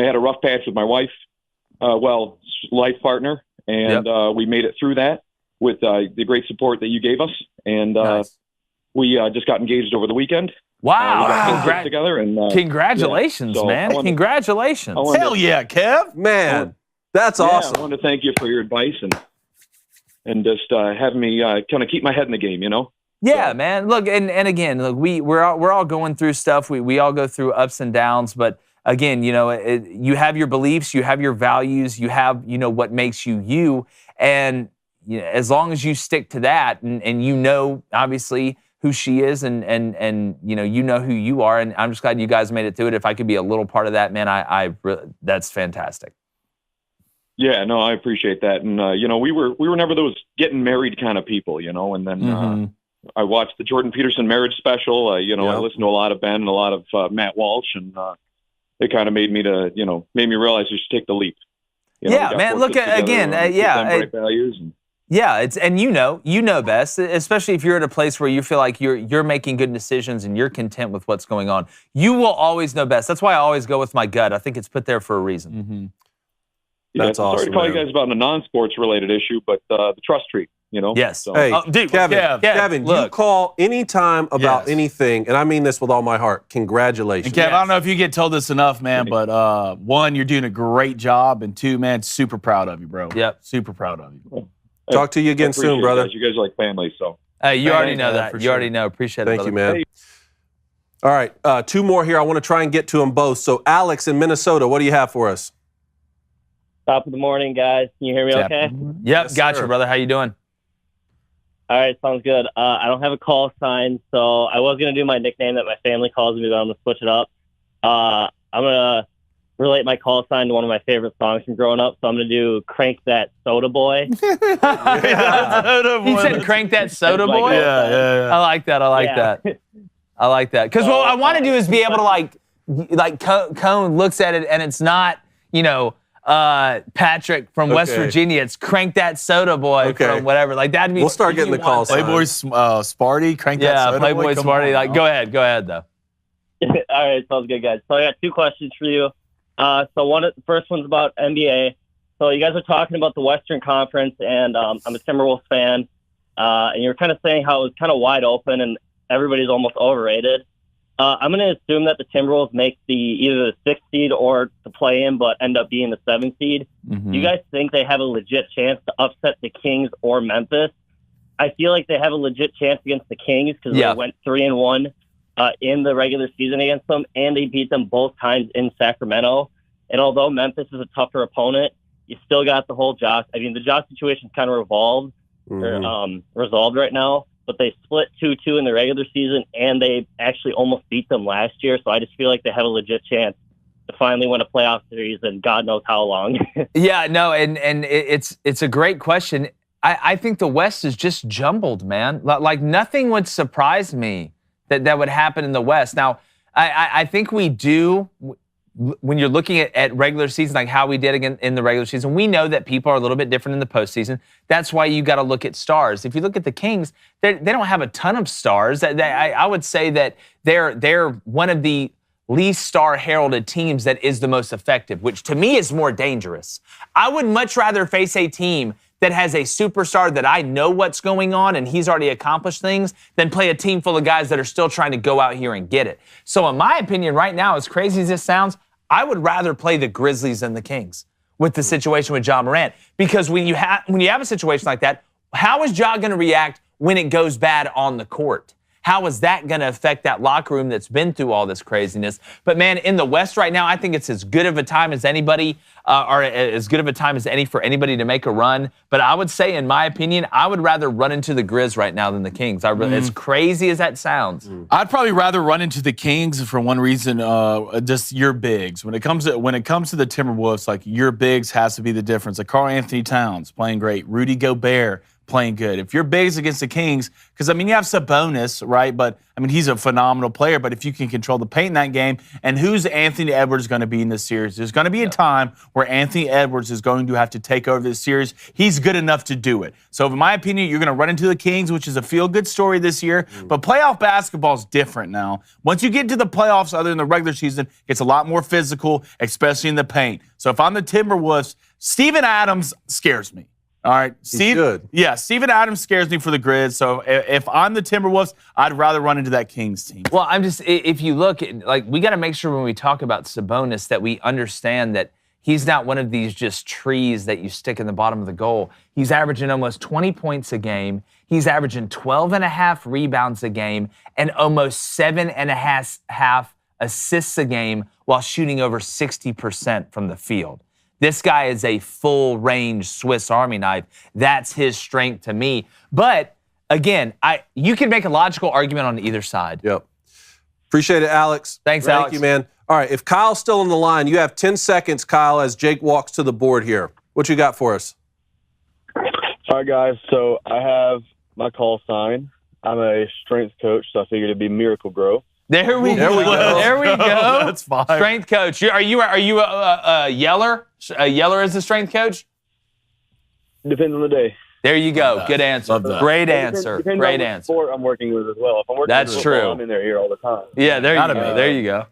had a rough patch with my wife, life partner, and we made it through that with the great support that you gave us, and Nice. we just got engaged over the weekend. We Wow. got kids together, and Congratulations, yeah. So man. I wanted- Congratulations. I wanted- Hell yeah, Kev. Man, that's Yeah, I awesome. want to thank you for your advice and just having me kind of keep my head in the game, you know? Yeah, man. Look, and again, look, we're all going through stuff. We all go through ups and downs, but again, you have your beliefs, you have your values, you have what makes you you, and as long as you stick to that, and obviously who she is, and who you are, and I'm just glad you guys made it through it. If I could be a little part of that, man, that's fantastic. Yeah, no, I appreciate that. And we were never those getting married kind of people, and then I watched the Jordan Peterson marriage special. I listened to a lot of Ben and a lot of Matt Walsh, and it kind of made me realize you should take the leap. We Yeah, got man. 4 Look kids together, again. keep them great values. And, Yeah, and you know best, especially if you're at a place where you feel like you're making good decisions and you're content with what's going on. You will always know best. That's why I always go with my gut. I think it's put there for a reason. That's awesome. Sorry to call man. you guys about a non-sports related issue, but the trust tree, Yes. So, Hey, dude, Kevin, you look. call anytime about Yes. anything, and I mean this with all my heart. Congratulations. And Kev, I don't know if you get told this enough, man, but one, you're doing a great job, and two, man, super proud of you, bro. Yep. Super proud of you. Talk to you again soon, brother. You guys are like family, so. You already know man, that. for You sure. already know. Appreciate it. Thank you, brother. man. All right, 2 more here. I want to try and get to them both. So, Alex in Minnesota, what do you have for us? Top of the morning, guys. Can you hear me okay? Yep. Yes, Gotcha, sir. brother. How you doing? All right, sounds good. I don't have a call sign, so I was going to do my nickname that my family calls me, but I'm going to switch it up. I'm going to relate my call sign to one of my favorite songs from growing up, so I'm going to do Crank That Soda Boy. He said, "Crank that soda That's my boy." call Yeah. I like that. I like Yeah. that. I like that. Because what I want to do is be able to like Cone looks at it and it's not, Patrick from West Okay. Virginia. It's Crank That Soda Boy Okay. from whatever. Like that'd be. We'll start getting the calls. Playboy Sparty, crank that Yeah, soda Playboy boy, come Smarty. on. Like, go ahead though. All right, sounds good, guys. So I got 2 questions for you. So the first one's about NBA. So you guys are talking about the Western Conference, and I'm a Timberwolves fan, and you were kind of saying how it was kind of wide open and everybody's almost overrated. I'm going to assume that the Timberwolves make either the 6th seed or the play-in, but end up being the 7th seed. Mm-hmm. Do you guys think they have a legit chance to upset the Kings or Memphis? I feel like they have a legit chance against the Kings because Yeah. they went 3-1 in the regular season against them, and they beat them both times in Sacramento. And although Memphis is a tougher opponent, you still got the whole Josh. I mean, the Josh situation's kind of resolved right now, but they split 2-2 in the regular season, and they actually almost beat them last year. So I just feel like they have a legit chance to finally win a playoff series, and God knows how long. Yeah, no, and it's a great question. I think the West is just jumbled, man. Like nothing would surprise me that would happen in the West. Now, I think we do. When you're looking at regular season, like how we did again in the regular season, we know that people are a little bit different in the postseason. That's why you got to look at stars. If you look at the Kings, they don't have a ton of stars. I would say that they're one of the least star heralded teams that is the most effective, which to me is more dangerous. I would much rather face a team that has a superstar that I know what's going on and he's already accomplished things than play a team full of guys that are still trying to go out here and get it. So in my opinion right now, as crazy as this sounds, I would rather play the Grizzlies than the Kings with the situation with Ja Morant. Because when you have a situation like that, how is Ja going to react when it goes bad on the court? How is that going to affect that locker room that's been through all this craziness? But man, in the West right now, I think it's as good of a time as anybody, or as good of a time as any for anybody to make a run. But I would say, in my opinion, I would rather run into the Grizz right now than the Kings. As crazy as that sounds. I'd probably rather run into the Kings for one reason, just your bigs. When it comes to the Timberwolves, like your bigs has to be the difference. Like Karl Anthony Towns playing great, Rudy Gobert playing good. If you're bigs against the Kings, because, I mean, you have Sabonis, right? But, I mean, he's a phenomenal player. But if you can control the paint in that game, and who's Anthony Edwards going to be in this series? There's going to be a time where Anthony Edwards is going to have to take over this series. He's good enough to do it. So, in my opinion, you're going to run into the Kings, which is a feel-good story this year. But playoff basketball is different now. Once you get to the playoffs, other than the regular season, it's a lot more physical, especially in the paint. So, if I'm the Timberwolves, Steven Adams scares me. All right, good. Yeah, Steven Adams scares me for the Grizz. So if I'm the Timberwolves, I'd rather run into that Kings team. Well, if you look, we got to make sure when we talk about Sabonis that we understand that he's not one of these just trees that you stick in the bottom of the goal. He's averaging almost 20 points a game. He's averaging 12 and a half rebounds a game and almost 7.5 assists a game while shooting over 60% from the field. This guy is a full-range Swiss Army knife. That's his strength to me. But, again, you can make a logical argument on either side. Yep. Appreciate it, Alex. Thanks, Thank Alex. you, man. All right, if Kyle's still on the line, you have 10 seconds, Kyle, as Jake walks to the board here. What you got for us? All right, guys. So I have my call sign. I'm a strength coach, so I figured it'd be Miracle Grow. There we go. There we go. That's fine. Strength coach. Are you a yeller? A yeller as a strength coach? Depends on the day. There you go. Good answer. Love that. Great answer. Depends Great on answer. what sport I'm working with as well. If I'm working That's with football, true. I'm in their ear all the time. Yeah, there Gotta you go. be. There you go.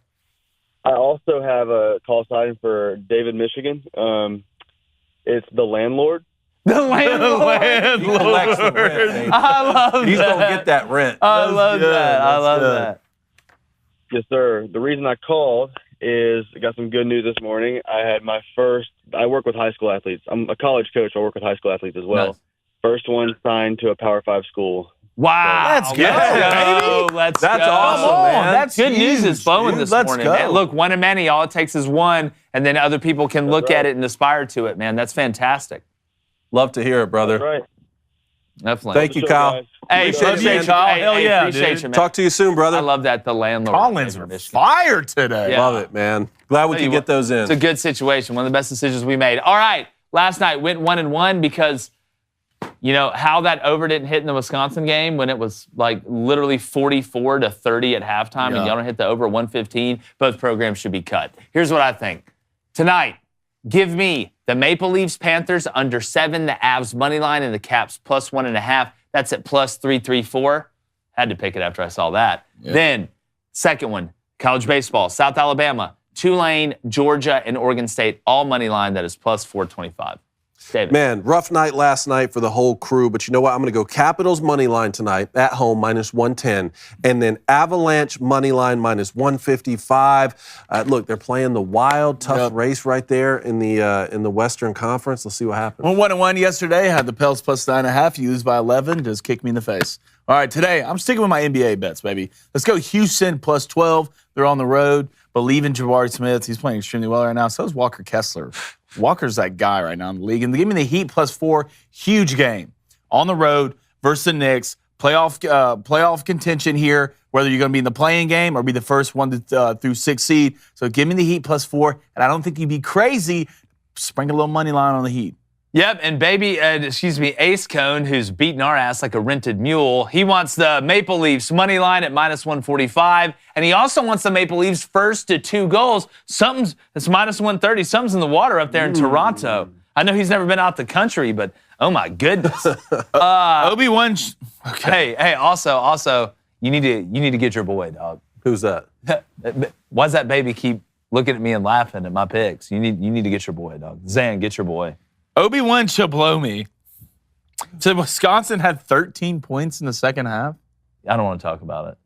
I also have a call sign for David, Michigan. It's the landlord. The landlord. He collects the rent, baby. I love that. He's going to get that rent. I love good. that. I That's love good. that. Yes, sir. The reason I called is I got some good news this morning. I work with high school athletes. I'm a college coach. I work with high school athletes as well. Nice. First one signed to a Power 5 school. Wow. Let's go, baby. Let's That's go. awesome, Come on, man. that's Good news huge, is flowing dude. this Let's morning. go. Man, look, one of many. All it takes is one, and then other people can look right. at it and aspire to it, man. That's fantastic. Love to hear it, brother. Right. Definitely. Thank you, So, Kyle. guys, Hey, Appreciate appreciate it, you, Kyle. Hey, Hell hey, yeah, appreciate dude. you, man. Talk to you soon, brother. I love that. The landlord. Collins in are Michigan. fire today. Yeah. Love it, man. Glad we Tell can you get what, those in. It's a good situation. One of the best decisions we made. All right. Last night went 1-1 because, you know, how that over didn't hit in the Wisconsin game when it was like literally 44-30 at halftime and y'all don't hit the over 115. Both programs should be cut. Here's what I think. Tonight, give me the Maple Leafs Panthers under 7, the Avs money line, and the Caps plus 1.5. That's at plus 334. Had to pick it after I saw that. Yeah. Then, second one, college baseball, South Alabama, Tulane, Georgia, and Oregon State, all money line. That is plus 425. David. Man, rough night last night for the whole crew, but you know what? I'm going to go Capitals money line tonight at home minus 110, and then Avalanche money line minus 155. Look, they're playing the Wild, tough race right there in the Western Conference. Let's see what happens. Went 1-1 yesterday. Had the Pels plus 9.5. You lose by 11. Just kick me in the face. All right, today I'm sticking with my NBA bets, baby. Let's go Houston plus 12. They're on the road. Believe in Jabari Smith. He's playing extremely well right now. So is Walker Kessler. Walker's that guy right now in the league. And give me the Heat plus 4. Huge game. On the road versus the Knicks. Playoff contention here, whether you're going to be in the play-in game or be the first one through 6 seed. So give me the Heat plus 4. And I don't think you'd be crazy to sprinkle a little money line on the Heat. Yep, and baby, Ace Cone, who's beating our ass like a rented mule, he wants the Maple Leafs money line at minus 145, and he also wants the Maple Leafs first to 2 goals. It's minus 130. Something's in the water up there in Toronto. I know he's never been out the country, but oh my goodness. Obi-Wan. Okay. Hey, also, you need to get your boy, dog. Who's that? Why does that baby keep looking at me and laughing at my picks? You need to get your boy, dog. Zan, get your boy. Obi-Wan Chablomi. So Wisconsin had 13 points in the second half? I don't want to talk about it.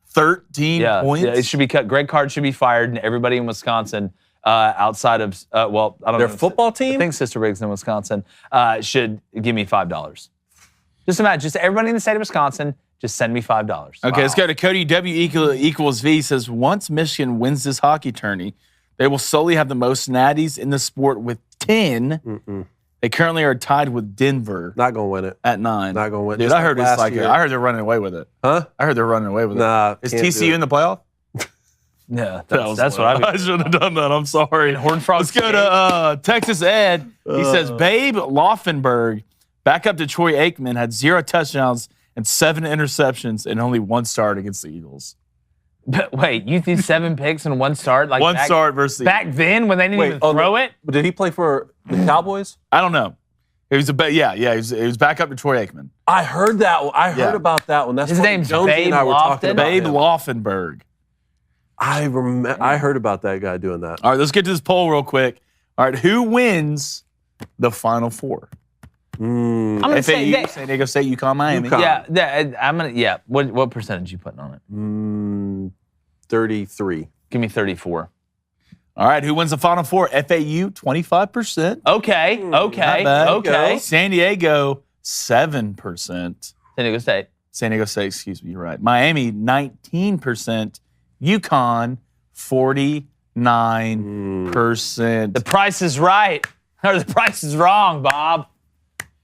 13 points? Yeah, it should be cut. Greg Card should be fired, and everybody in Wisconsin outside of, I don't know. Their football team? I think Sister Riggs in Wisconsin should give me $5. Just imagine, just everybody in the state of Wisconsin, just send me $5. Okay, let's go to Cody W equals V. Says, once Michigan wins this hockey tourney, they will solely have the most natties in the sport with 10. They currently are tied with Denver. Not going to win it. At 9. Not going to win. Dude, Just I heard last year. I heard they're running away with it. Huh? I heard they're running away with it. Nah. Is can't do TCU it. in the playoff? Yeah, that's what I should have done that. I'm sorry. Horned Frog. Let's go to Texas Ed. He says, Babe Laufenberg, backup to Troy Aikman, had 0 touchdowns and 7 interceptions and only 1 start against the Eagles. But wait, you threw 7 picks in 1 start? Like 1 start versus the back then when they didn't even throw it? Did he play for the Cowboys? I don't know. It was it was backup to Troy Aikman. I heard that one. I heard about that one. That's His what name's Jonesy Babe and I were talking Lofton? about. Babe him. Laufenberg. I heard about that guy doing that. All right, let's get to this poll real quick. All right, who wins the Final Four? I'm gonna say FAU, San Diego State, UConn, Miami. UConn. Yeah, What percentage you putting on it? 33. Give me 34. All right, who wins the Final Four? FAU, 25%. Okay. Not bad. San Diego, 7%. San Diego State. San Diego State, excuse me, you're right. Miami, 19%. UConn, 49%. The price is right. Or the price is wrong, Bob.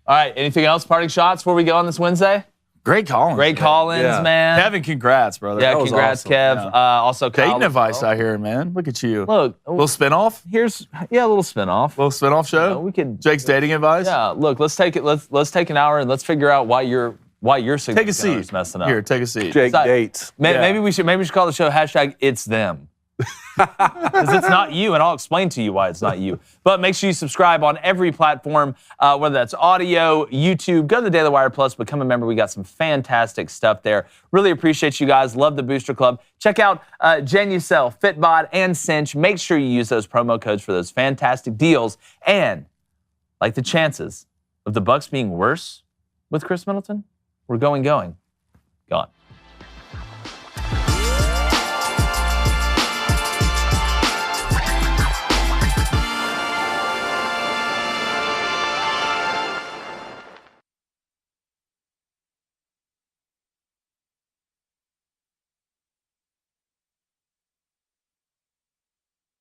All right, anything else? Parting shots before we go on this Wednesday? Great Collins. Great Collins, man. Kevin, congrats, brother. Yeah, That was congrats, awesome. Kev. Yeah. Also, Kyle Dating as advice well. out here, man. Look at you. Look, little spinoff? a little spinoff. Little spinoff show? Yeah, we could. Jake's dating advice? Yeah, look, let's take it. Let's take an hour and let's figure out why your signature Take a seat. is messing up. Here, take a seat. Jake So- dates. Maybe we should call the show #It's Them. Because it's not you, and I'll explain to you why it's not you. But make sure you subscribe on every platform, whether that's audio, YouTube. Go to the Daily Wire Plus, become a member. We got some fantastic stuff there. Really appreciate you guys. Love the Booster Club. Check out Genucel, Fitbod, and Cinch. Make sure you use those promo codes for those fantastic deals. And like the chances of the Bucks being worse with Chris Middleton, we're going. Gone.